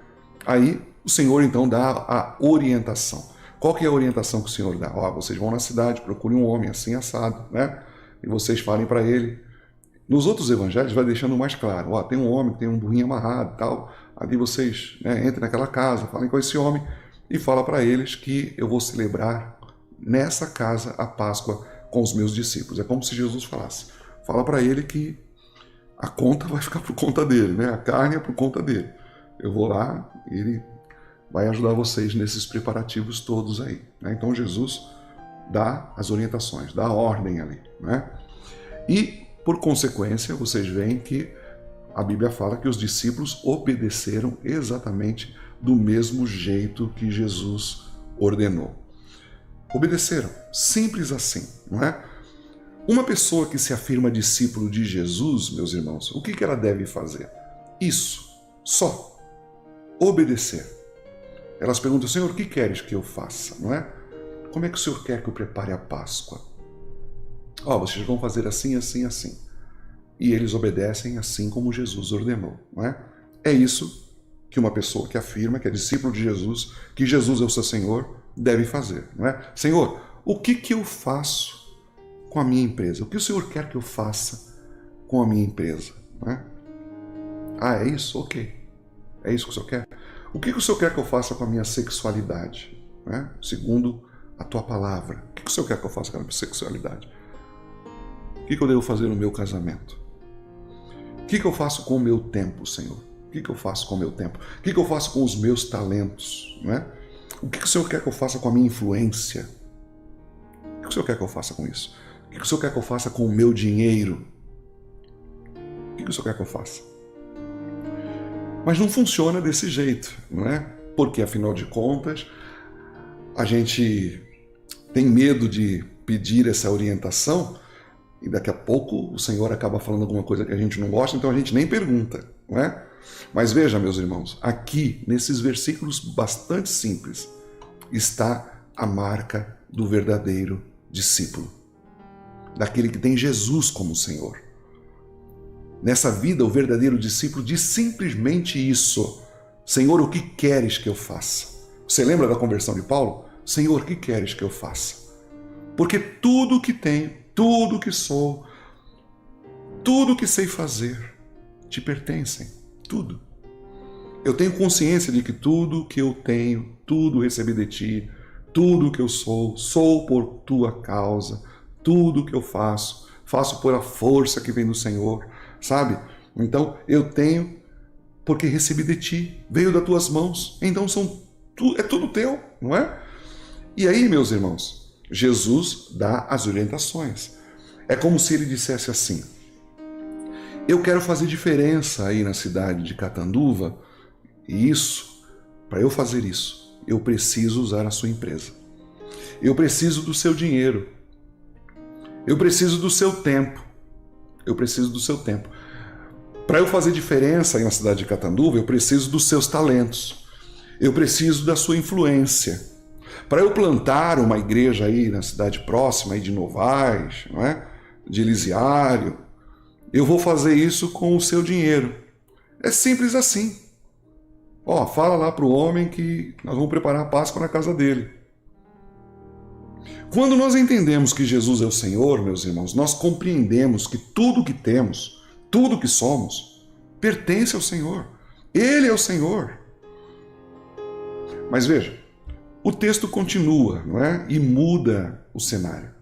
Aí o Senhor então dá a orientação. Qual que é a orientação que o Senhor dá? Vocês vão na cidade, procurem um homem assim assado, né? E vocês falem para ele. Nos outros evangelhos vai deixando mais claro, tem um homem que tem um burrinho amarrado e tal, ali vocês, né, entrem naquela casa, falem com esse homem e fala para eles que eu vou celebrar nessa casa a Páscoa com os meus discípulos. É como se Jesus falasse. Fala para ele que a conta vai ficar por conta dele, né? A carne é por conta dele. Eu vou lá e ele vai ajudar vocês nesses preparativos todos aí, né? Então Jesus dá as orientações, dá a ordem ali, né? E, por consequência, vocês veem que a Bíblia fala que os discípulos obedeceram exatamente do mesmo jeito que Jesus ordenou. Obedeceram, simples assim, não é? Uma pessoa que se afirma discípulo de Jesus, meus irmãos, o que ela deve fazer? Isso, só, obedecer. Elas perguntam, Senhor, o que queres que eu faça, não é? Como é que o Senhor quer que eu prepare a Páscoa? Vocês vão fazer assim, assim, assim. E eles obedecem assim como Jesus ordenou, não é? É isso que uma pessoa que afirma que é discípulo de Jesus, que Jesus é o seu Senhor, deve fazer, não é? Senhor, o que eu faço com a minha empresa? O que o Senhor quer que eu faça com a minha empresa? Não é? É isso? Ok. É isso que o Senhor quer? O que o Senhor quer que eu faça com a minha sexualidade? Não é? Segundo a tua palavra. O que o Senhor quer que eu faça com a minha sexualidade? O que eu devo fazer no meu casamento? O que eu faço com o meu tempo, Senhor? O que eu faço com o meu tempo? O que eu faço com os meus talentos? Não é? O que o Senhor quer que eu faça com a minha influência? O que o Senhor quer que eu faça com isso? O que o Senhor quer que eu faça com o meu dinheiro? O que o Senhor quer que eu faça? Mas não funciona desse jeito, não é? Porque, afinal de contas, a gente tem medo de pedir essa orientação e daqui a pouco o Senhor acaba falando alguma coisa que a gente não gosta, então a gente nem pergunta, não é? Mas veja, meus irmãos, aqui, nesses versículos bastante simples, está a marca do verdadeiro discípulo, daquele que tem Jesus como Senhor. Nessa vida, o verdadeiro discípulo diz simplesmente isso. Senhor, o que queres que eu faça? Você lembra da conversão de Paulo? Senhor, o que queres que eu faça? Porque tudo que tenho, tudo que sou, tudo que sei fazer, te pertencem. Tudo. Eu tenho consciência de que tudo que eu tenho, tudo recebi de ti, tudo que eu sou por tua causa, tudo que eu faço por a força que vem do Senhor, sabe? Então eu tenho porque recebi de ti, veio das tuas mãos, então é tudo teu, não é? E aí, meus irmãos, Jesus dá as orientações. É como se ele dissesse assim: eu quero fazer diferença aí na cidade de Catanduva, e para eu fazer isso, eu preciso usar a sua empresa. Eu preciso do seu dinheiro. Eu preciso do seu tempo. Eu preciso do seu tempo. Para eu fazer diferença aí na cidade de Catanduva, eu preciso dos seus talentos. Eu preciso da sua influência. Para eu plantar uma igreja aí na cidade próxima aí de Novais, não é? De Elisiário, eu vou fazer isso com o seu dinheiro. É simples assim. Fala lá para o homem que nós vamos preparar a Páscoa na casa dele. Quando nós entendemos que Jesus é o Senhor, meus irmãos, nós compreendemos que tudo que temos, tudo que somos, pertence ao Senhor. Ele é o Senhor. Mas veja, o texto continua, não é? E muda o cenário.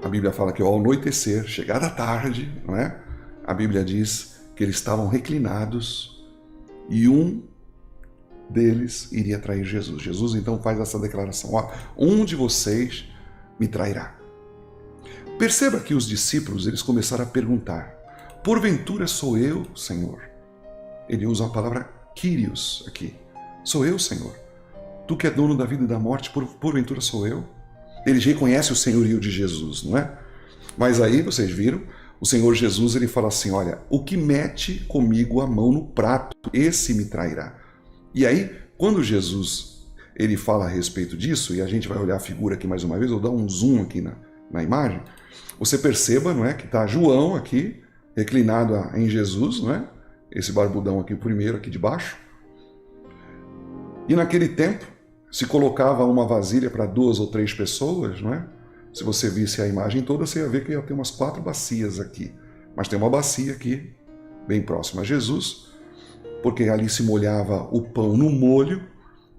A Bíblia fala que ao anoitecer, chegada a tarde, não é? A Bíblia diz que eles estavam reclinados e um deles iria trair Jesus. Jesus então faz essa declaração: um de vocês me trairá. Perceba que os discípulos eles começaram a perguntar: porventura sou eu, Senhor? Ele usa a palavra Kyrios aqui. Sou eu, Senhor? Tu que é dono da vida e da morte, porventura sou eu? Eles reconhecem o senhorio de Jesus, não é? Mas aí, vocês viram, o Senhor Jesus ele fala assim: olha, o que mete comigo a mão no prato, esse me trairá. E aí, quando Jesus ele fala a respeito disso, e a gente vai olhar a figura aqui mais uma vez, vou dar um zoom aqui na imagem, você perceba, não é, que está João aqui, reclinado em Jesus, não é? Esse barbudão aqui, o primeiro aqui de baixo. E naquele tempo, se colocava uma vasilha para 2 ou 3 pessoas, não é? Se você visse a imagem toda, você ia ver que ia ter umas 4 bacias aqui. Mas tem uma bacia aqui, bem próxima a Jesus, porque ali se molhava o pão no molho,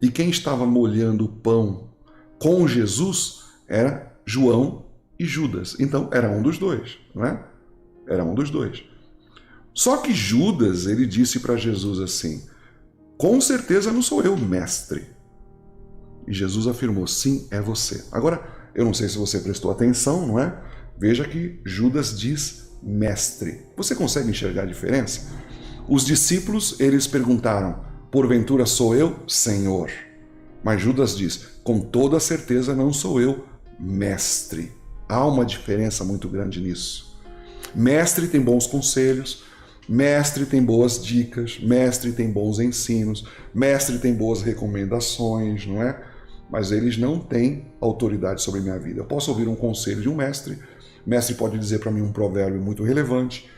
e quem estava molhando o pão com Jesus era João e Judas. Então, era um dos dois, não é? Era um dos dois. Só que Judas, ele disse para Jesus assim, com certeza não sou eu, mestre. E Jesus afirmou, sim, é você. Agora, eu não sei se você prestou atenção, não é? Veja que Judas diz mestre. Você consegue enxergar a diferença? Os discípulos, eles perguntaram, porventura sou eu, Senhor? Mas Judas diz, com toda certeza não sou eu, mestre. Há uma diferença muito grande nisso. Mestre tem bons conselhos, mestre tem boas dicas, mestre tem bons ensinos, mestre tem boas recomendações, não é? Mas eles não têm autoridade sobre a minha vida. Eu posso ouvir um conselho de um mestre, o mestre pode dizer para mim um provérbio muito relevante,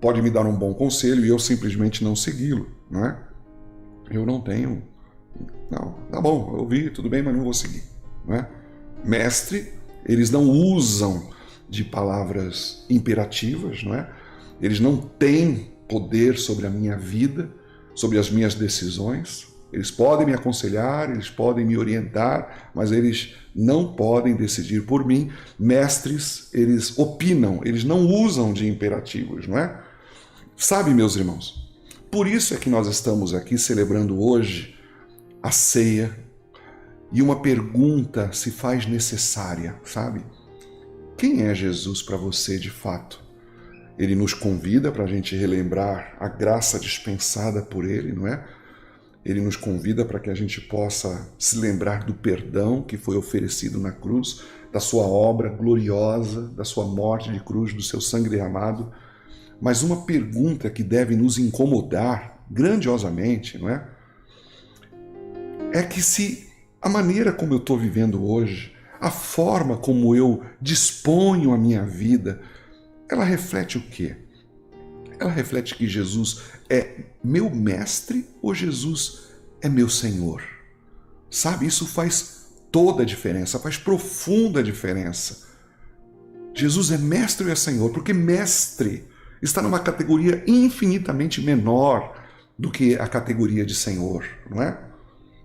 pode me dar um bom conselho e eu simplesmente não segui-lo, não é? Eu não tenho... Não, tá bom, eu ouvi, tudo bem, mas não vou seguir, não é? Mestre, eles não usam de palavras imperativas, não é? Eles não têm poder sobre a minha vida, sobre as minhas decisões. Eles podem me aconselhar, eles podem me orientar, mas eles não podem decidir por mim. Mestres, eles opinam, eles não usam de imperativos, não é? Sabe, meus irmãos, por isso é que nós estamos aqui celebrando hoje a ceia e uma pergunta se faz necessária, sabe? Quem é Jesus para você de fato? Ele nos convida para a gente relembrar a graça dispensada por Ele, não é? Ele nos convida para que a gente possa se lembrar do perdão que foi oferecido na cruz, da sua obra gloriosa, da sua morte de cruz, do seu sangue derramado. Mas uma pergunta que deve nos incomodar grandiosamente, não é? É que se a maneira como eu estou vivendo hoje, a forma como eu disponho a minha vida, ela reflete o quê? Ela reflete que Jesus é meu mestre ou Jesus é meu Senhor? Sabe, isso faz toda a diferença, faz profunda diferença. Jesus é mestre ou é Senhor? Porque mestre está numa categoria infinitamente menor do que a categoria de Senhor, não é?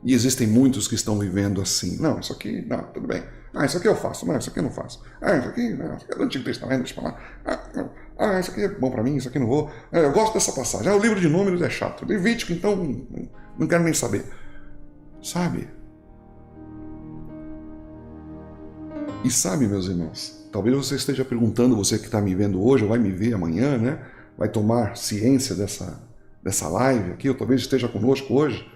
E existem muitos que estão vivendo assim. Não, isso aqui, não, tudo bem. Ah, isso aqui eu faço, não, isso aqui eu não faço. Ah, isso aqui, não, isso aqui é do Antigo Testamento, deixa eu falar. Isso aqui é bom para mim, isso aqui não vou. Eu gosto dessa passagem. O livro de Números é chato. Levítico, então, não quero nem saber. Sabe? E sabe, meus irmãos, talvez você esteja perguntando, você que está me vendo hoje, ou vai me ver amanhã, né? Vai tomar ciência dessa live aqui, ou talvez esteja conosco hoje,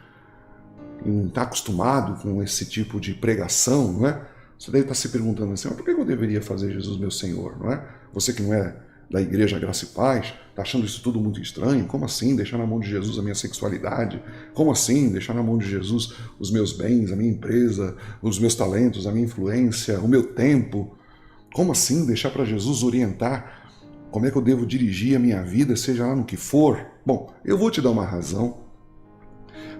e não está acostumado com esse tipo de pregação, não é? Você deve estar se perguntando assim, mas por que eu deveria fazer Jesus meu Senhor, não é? Você que não é da Igreja Graça e Paz, está achando isso tudo muito estranho? Como assim deixar na mão de Jesus a minha sexualidade? Como assim deixar na mão de Jesus os meus bens, a minha empresa, os meus talentos, a minha influência, o meu tempo? Como assim deixar para Jesus orientar como é que eu devo dirigir a minha vida, seja lá no que for? Bom, eu vou te dar uma razão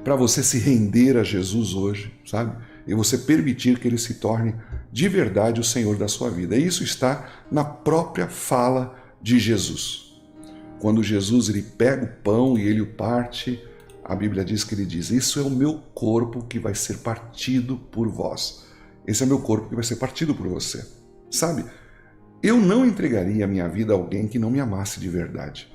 para você se render a Jesus hoje, sabe? E você permitir que Ele se torne de verdade o Senhor da sua vida. E isso está na própria fala de Jesus. Quando Jesus ele pega o pão e ele o parte, a Bíblia diz que ele diz, isso é o meu corpo que vai ser partido por vós. Esse é o meu corpo que vai ser partido por você. Sabe? Eu não entregaria a minha vida a alguém que não me amasse de verdade.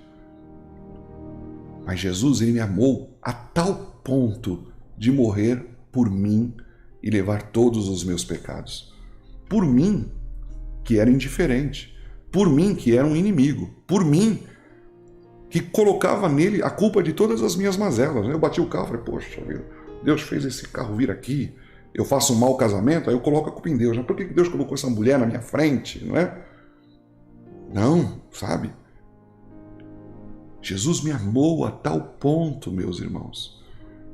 Mas Jesus, ele me amou a tal ponto de morrer por mim e levar todos os meus pecados. Por mim, que era indiferente. Por mim, que era um inimigo. Por mim, que colocava nele a culpa de todas as minhas mazelas. Eu bati o carro e falei, poxa vida, Deus fez esse carro vir aqui. Eu faço um mau casamento, aí eu coloco a culpa em Deus. Por que Deus colocou essa mulher na minha frente, não é? Não, sabe? Jesus me amou a tal ponto, meus irmãos,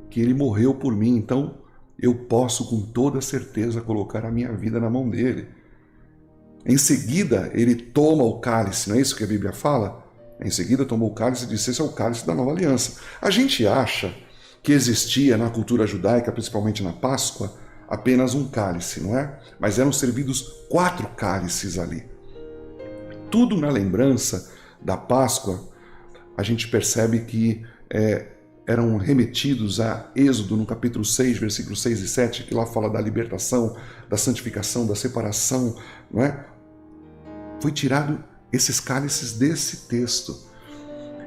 que Ele morreu por mim. Então, eu posso com toda certeza colocar a minha vida na mão dEle. Em seguida, ele toma o cálice, não é isso que a Bíblia fala? Em seguida, tomou o cálice e disse: esse é o cálice da nova aliança. A gente acha que existia na cultura judaica, principalmente na Páscoa, apenas um cálice, não é? Mas eram servidos 4 cálices ali. Tudo na lembrança da Páscoa, a gente percebe que eram remetidos a Êxodo, no capítulo 6, versículos 6 e 7, que lá fala da libertação, da santificação, da separação, não é? Foi tirado esses cálices desse texto.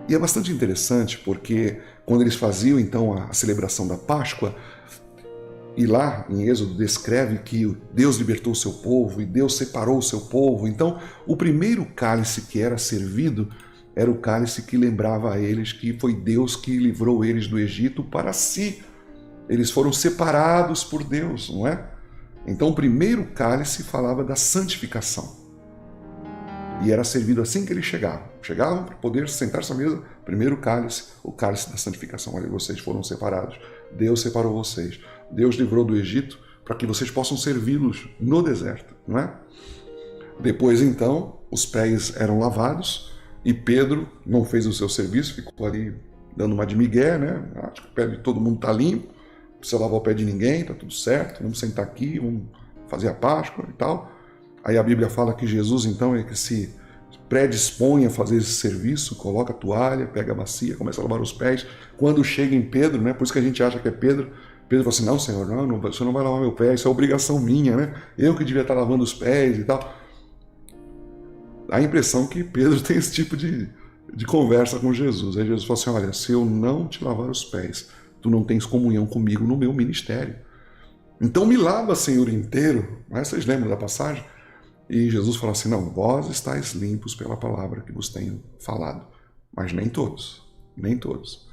E é bastante interessante porque quando eles faziam então a celebração da Páscoa, e lá em Êxodo descreve que Deus libertou o seu povo e Deus separou o seu povo. Então, o primeiro cálice que era servido era o cálice que lembrava a eles que foi Deus que livrou eles do Egito para si. Eles foram separados por Deus, não é? Então, o primeiro cálice falava da santificação. E era servido assim que eles chegavam. Chegavam para poder sentar-se à mesa, primeiro cálice, o cálice da santificação. Olha, vocês foram separados. Deus separou vocês. Deus livrou do Egito para que vocês possam servi-los no deserto, não é? Depois, então, os pés eram lavados e Pedro não fez o seu serviço, ficou ali dando uma de migué, né? Acho que o pé de todo mundo está limpo, não precisa lavar o pé de ninguém, está tudo certo, vamos sentar aqui, vamos fazer a Páscoa e tal. Aí a Bíblia fala que Jesus, então, é que se predispõe a fazer esse serviço, coloca a toalha, pega a bacia, começa a lavar os pés. Quando chega em Pedro, né? Por isso que a gente acha que é Pedro, Pedro fala assim: não, Senhor, não, o Senhor não vai lavar meu pé, isso é obrigação minha, né? Eu que devia estar lavando os pés e tal. Dá a impressão que Pedro tem esse tipo de conversa com Jesus. Aí Jesus fala assim: olha, se eu não te lavar os pés, tu não tens comunhão comigo no meu ministério. Então me lava, Senhor, inteiro. Mas vocês lembram da passagem? E Jesus fala assim: não, vós estáis limpos pela palavra que vos tenho falado. Mas nem todos, nem todos.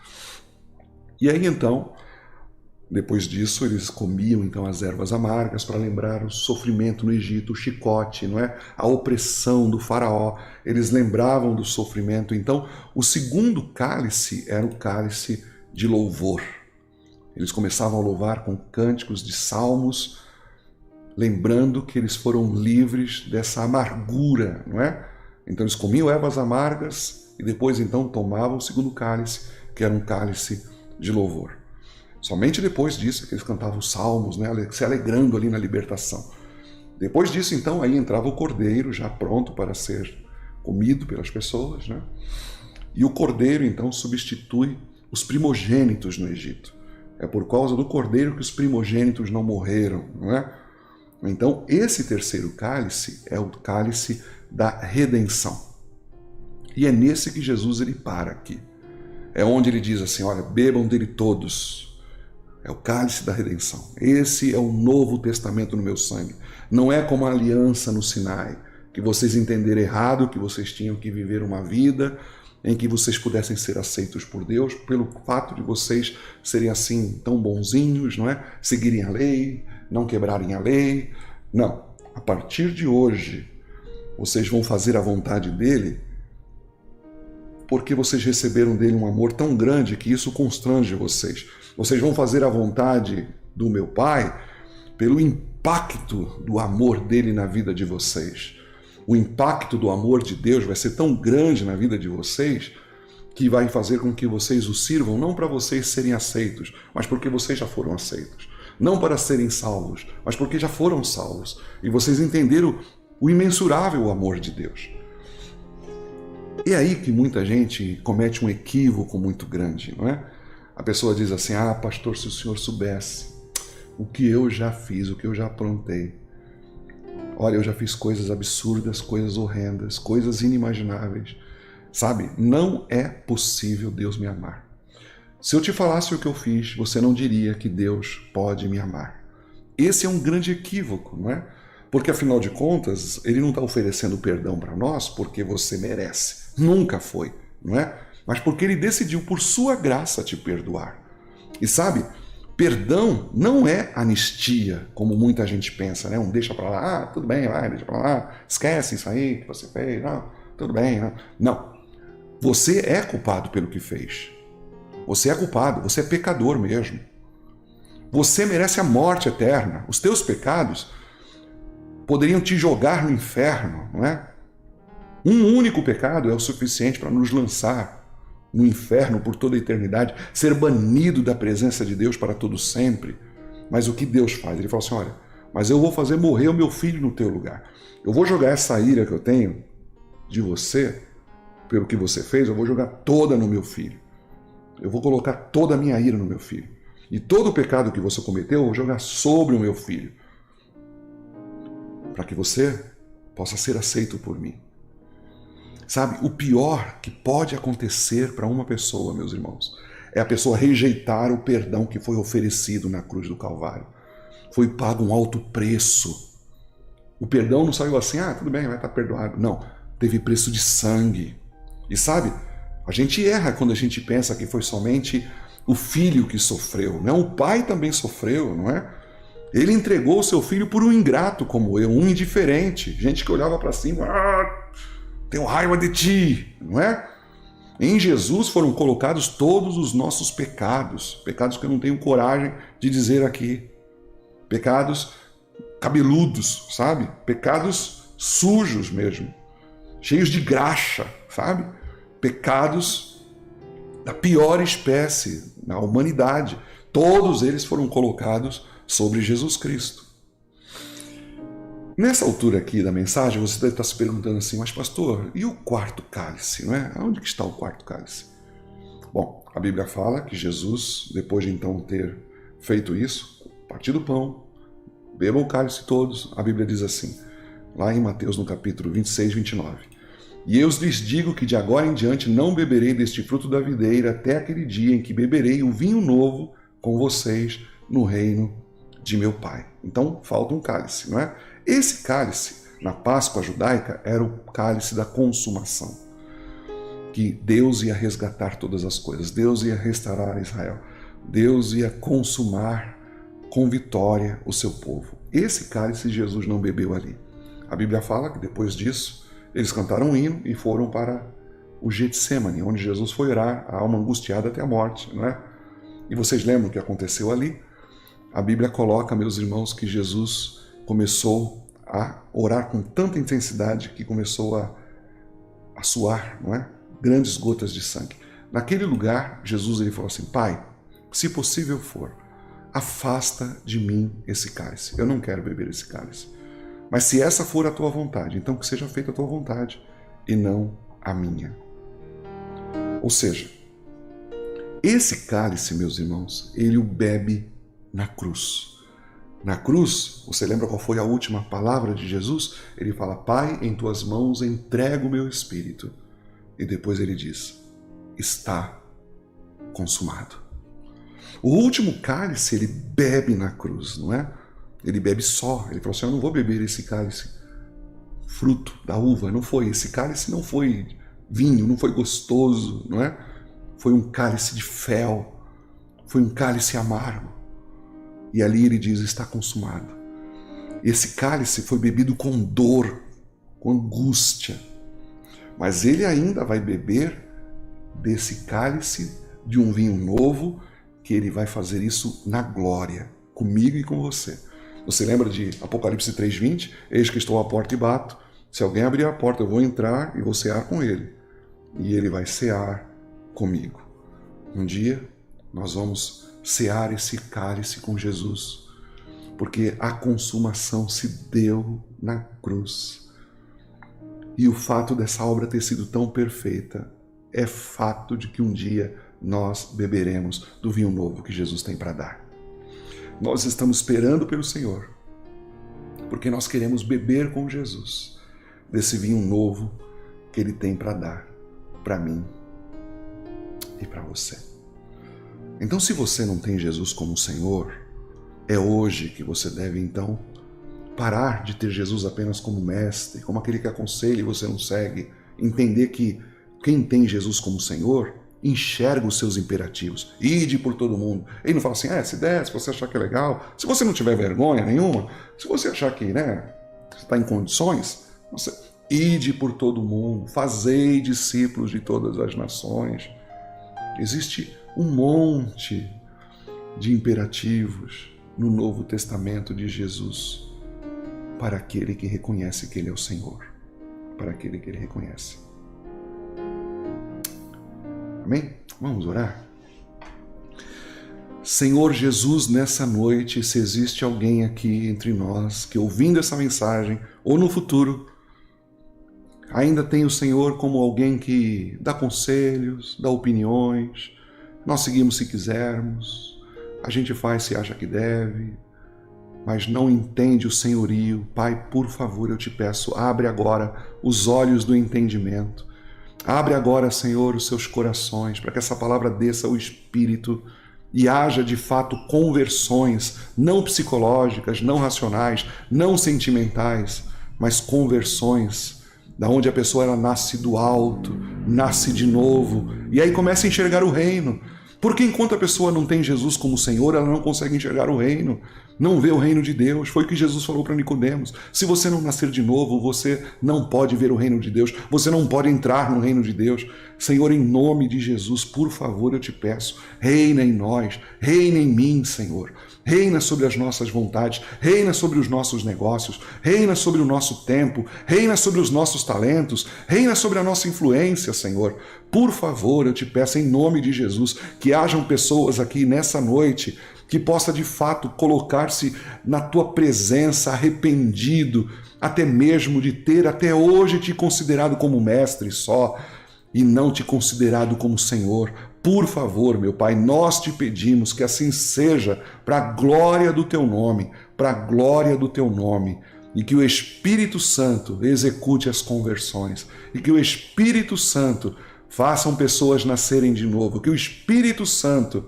E aí então, depois disso, eles comiam então as ervas amargas para lembrar o sofrimento no Egito, o chicote, não é? A opressão do faraó. Eles lembravam do sofrimento. Então, o segundo cálice era o cálice de louvor. Eles começavam a louvar com cânticos de salmos, lembrando que eles foram livres dessa amargura, não é? Então eles comiam ervas amargas e depois então tomavam o segundo cálice, que era um cálice de louvor. Somente depois disso que eles cantavam os salmos, né, se alegrando ali na libertação. Depois disso então aí entrava o cordeiro já pronto para ser comido pelas pessoas, né? E o cordeiro então substitui os primogênitos no Egito. É por causa do cordeiro que os primogênitos não morreram, não é? Então, esse terceiro cálice é o cálice da redenção. E é nesse que Jesus ele para aqui. É onde ele diz assim: olha, bebam dele todos. É o cálice da redenção. Esse é o novo testamento no meu sangue. Não é como a aliança no Sinai, que vocês entenderam errado, que vocês tinham que viver uma vida em que vocês pudessem ser aceitos por Deus, pelo fato de vocês serem assim tão bonzinhos, não é? Seguirem a lei, não quebrarem a lei. Não, a partir de hoje, vocês vão fazer a vontade dele porque vocês receberam dele um amor tão grande que isso constrange vocês. Vocês vão fazer a vontade do meu Pai pelo impacto do amor dele na vida de vocês. O impacto do amor de Deus vai ser tão grande na vida de vocês que vai fazer com que vocês o sirvam não para vocês serem aceitos, mas porque vocês já foram aceitos. Não para serem salvos, mas porque já foram salvos. E vocês entenderam o imensurável amor de Deus. É aí que muita gente comete um equívoco muito grande, não é? A pessoa diz assim: ah, pastor, se o senhor soubesse o que eu já fiz, o que eu já aprontei. Olha, eu já fiz coisas absurdas, coisas horrendas, coisas inimagináveis. Sabe, não é possível Deus me amar. Se eu te falasse o que eu fiz, você não diria que Deus pode me amar. Esse é um grande equívoco, não é? Porque, afinal de contas, ele não está oferecendo perdão para nós porque você merece. Nunca foi, não é? Mas porque ele decidiu, por sua graça, te perdoar. E sabe, perdão não é anistia, como muita gente pensa, né? Um deixa para lá, ah, tudo bem, vai, deixa para lá, esquece isso aí que você fez, não, tudo bem, não. Não, você é culpado pelo que fez. Você é culpado, você é pecador mesmo. Você merece a morte eterna. Os teus pecados poderiam te jogar no inferno, não é? Um único pecado é o suficiente para nos lançar no inferno por toda a eternidade, ser banido da presença de Deus para todo sempre. Mas o que Deus faz? Ele fala assim, olha, mas eu vou fazer morrer o meu filho no teu lugar. Eu vou jogar essa ira que eu tenho de você, pelo que você fez, eu vou jogar toda no meu filho. Eu vou colocar toda a minha ira no meu filho. E todo o pecado que você cometeu, eu vou jogar sobre o meu filho. Para que você possa ser aceito por mim. Sabe, o pior que pode acontecer para uma pessoa, meus irmãos, é a pessoa rejeitar o perdão que foi oferecido na cruz do Calvário. Foi pago um alto preço. O perdão não saiu assim, tudo bem, vai estar perdoado. Não, teve preço de sangue. E sabe, a gente erra quando a gente pensa que foi somente o filho que sofreu. Não, o pai também sofreu, não é? Ele entregou o seu filho por um ingrato como eu, um indiferente. Gente que olhava para cima, tenho raiva de ti, não é? Em Jesus foram colocados todos os nossos pecados, pecados que eu não tenho coragem de dizer aqui, pecados cabeludos, sabe? Pecados sujos mesmo, cheios de graxa, sabe? Pecados da pior espécie na humanidade. Todos eles foram colocados sobre Jesus Cristo. Nessa altura aqui da mensagem, você deve estar se perguntando assim, mas pastor, e o quarto cálice, não é? Onde que está o quarto cálice? Bom, a Bíblia fala que Jesus, depois de então ter feito isso, partiu do pão, bebam o cálice todos, a Bíblia diz assim, lá em Mateus no capítulo 26, 29. E eu lhes digo que de agora em diante não beberei deste fruto da videira até aquele dia em que beberei o vinho novo com vocês no reino de meu Pai. Então, falta um cálice, não é? Esse cálice, na Páscoa judaica, era o cálice da consumação. Que Deus ia resgatar todas as coisas, Deus ia restaurar Israel, Deus ia consumar com vitória o seu povo. Esse cálice Jesus não bebeu ali. A Bíblia fala que depois disso, eles cantaram um hino e foram para o Getsemane, onde Jesus foi orar, a alma angustiada até a morte, não é? E vocês lembram o que aconteceu ali? A Bíblia coloca, meus irmãos, que Jesus começou a orar com tanta intensidade que começou a suar, não é? Grandes gotas de sangue. Naquele lugar, Jesus ele falou assim, Pai, se possível for, afasta de mim esse cálice. Eu não quero beber esse cálice. Mas se essa for a tua vontade, então que seja feita a tua vontade e não a minha. Ou seja, esse cálice, meus irmãos, ele o bebe na cruz. Na cruz, você lembra qual foi a última palavra de Jesus? Ele fala, Pai, em tuas mãos entrego o meu espírito. E depois ele diz, está consumado. O último cálice ele bebe na cruz, não é? Ele bebe só. Ele falou assim, eu não vou beber esse cálice fruto da uva. Não foi, esse cálice não foi vinho, não foi gostoso, não é? Foi um cálice de fel, foi um cálice amargo. E ali ele diz, está consumado. Esse cálice foi bebido com dor, com angústia. Mas ele ainda vai beber desse cálice de um vinho novo, que ele vai fazer isso na glória, comigo e com você. Você lembra de Apocalipse 3:20? Eis que estou à porta e bato. Se alguém abrir a porta, eu vou entrar e vou cear com ele. E ele vai cear comigo. Um dia, nós vamos cear esse cálice com Jesus, porque a consumação se deu na cruz. E o fato dessa obra ter sido tão perfeita é fato de que um dia nós beberemos do vinho novo que Jesus tem para dar. Nós estamos esperando pelo Senhor, porque nós queremos beber com Jesus desse vinho novo que Ele tem para dar para mim e para você. Então, se você não tem Jesus como Senhor, é hoje que você deve, então, parar de ter Jesus apenas como mestre, como aquele que aconselha e você não segue. Entender que quem tem Jesus como Senhor enxerga os seus imperativos. Ide por todo mundo. Ele não fala assim, se der, se você achar que é legal, se você não tiver vergonha nenhuma, se você achar que você está em condições, você ide por todo mundo, fazei discípulos de todas as nações. Existe um monte de imperativos no Novo Testamento de Jesus para aquele que reconhece que Ele é o Senhor, para aquele que Ele reconhece. Amém? Vamos orar? Senhor Jesus, nessa noite, se existe alguém aqui entre nós que, ouvindo essa mensagem, ou no futuro, ainda tem o Senhor como alguém que dá conselhos, dá opiniões, nós seguimos se quisermos, a gente faz se acha que deve, mas não entende o senhorio. Pai, por favor, eu te peço, abre agora os olhos do entendimento. Abre agora, Senhor, os seus corações, para que essa palavra desça ao Espírito e haja de fato conversões, não psicológicas, não racionais, não sentimentais, mas conversões, da onde a pessoa ela nasce do alto, nasce de novo, e aí começa a enxergar o reino. Porque enquanto a pessoa não tem Jesus como Senhor, ela não consegue enxergar o reino, não vê o reino de Deus. Foi o que Jesus falou para Nicodemos. Se você não nascer de novo, você não pode ver o reino de Deus, você não pode entrar no reino de Deus. Senhor, em nome de Jesus, por favor, eu te peço, reina em nós, reina em mim, Senhor. Reina sobre as nossas vontades, reina sobre os nossos negócios, reina sobre o nosso tempo, reina sobre os nossos talentos, reina sobre a nossa influência, Senhor. Por favor, eu te peço em nome de Jesus que hajam pessoas aqui nessa noite que possa de fato colocar-se na tua presença arrependido, até mesmo de ter até hoje te considerado como mestre só e não te considerado como Senhor. Por favor, meu Pai, nós te pedimos que assim seja, para a glória do teu nome, para a glória do teu nome, e que o Espírito Santo execute as conversões, e que o Espírito Santo faça pessoas nascerem de novo, que o Espírito Santo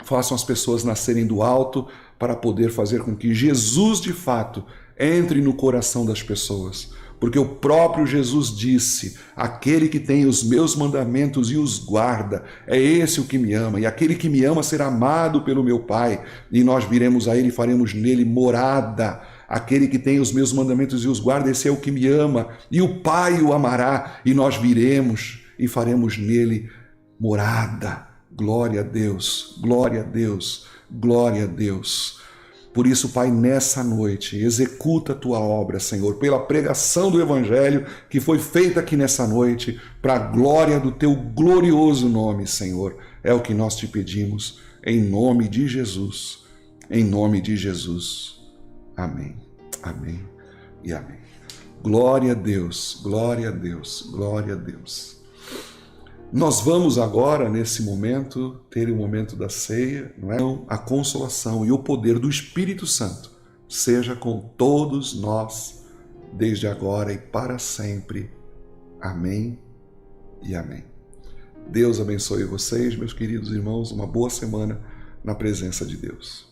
faça as pessoas nascerem do alto para poder fazer com que Jesus, de fato, entre no coração das pessoas. Porque o próprio Jesus disse, aquele que tem os meus mandamentos e os guarda, é esse o que me ama, e aquele que me ama será amado pelo meu Pai, e nós viremos a ele e faremos nele morada. Aquele que tem os meus mandamentos e os guarda, esse é o que me ama, e o Pai o amará, e nós viremos e faremos nele morada. Glória a Deus, glória a Deus, glória a Deus. Por isso, Pai, nessa noite, executa a tua obra, Senhor, pela pregação do Evangelho que foi feita aqui nessa noite, para a glória do teu glorioso nome, Senhor. É o que nós te pedimos, em nome de Jesus. Em nome de Jesus. Amém, amém e amém. Glória a Deus, glória a Deus, glória a Deus. Nós vamos agora, nesse momento, ter o momento da ceia, não é? A consolação e o poder do Espírito Santo seja com todos nós, desde agora e para sempre. Amém e amém. Deus abençoe vocês, meus queridos irmãos, uma boa semana na presença de Deus.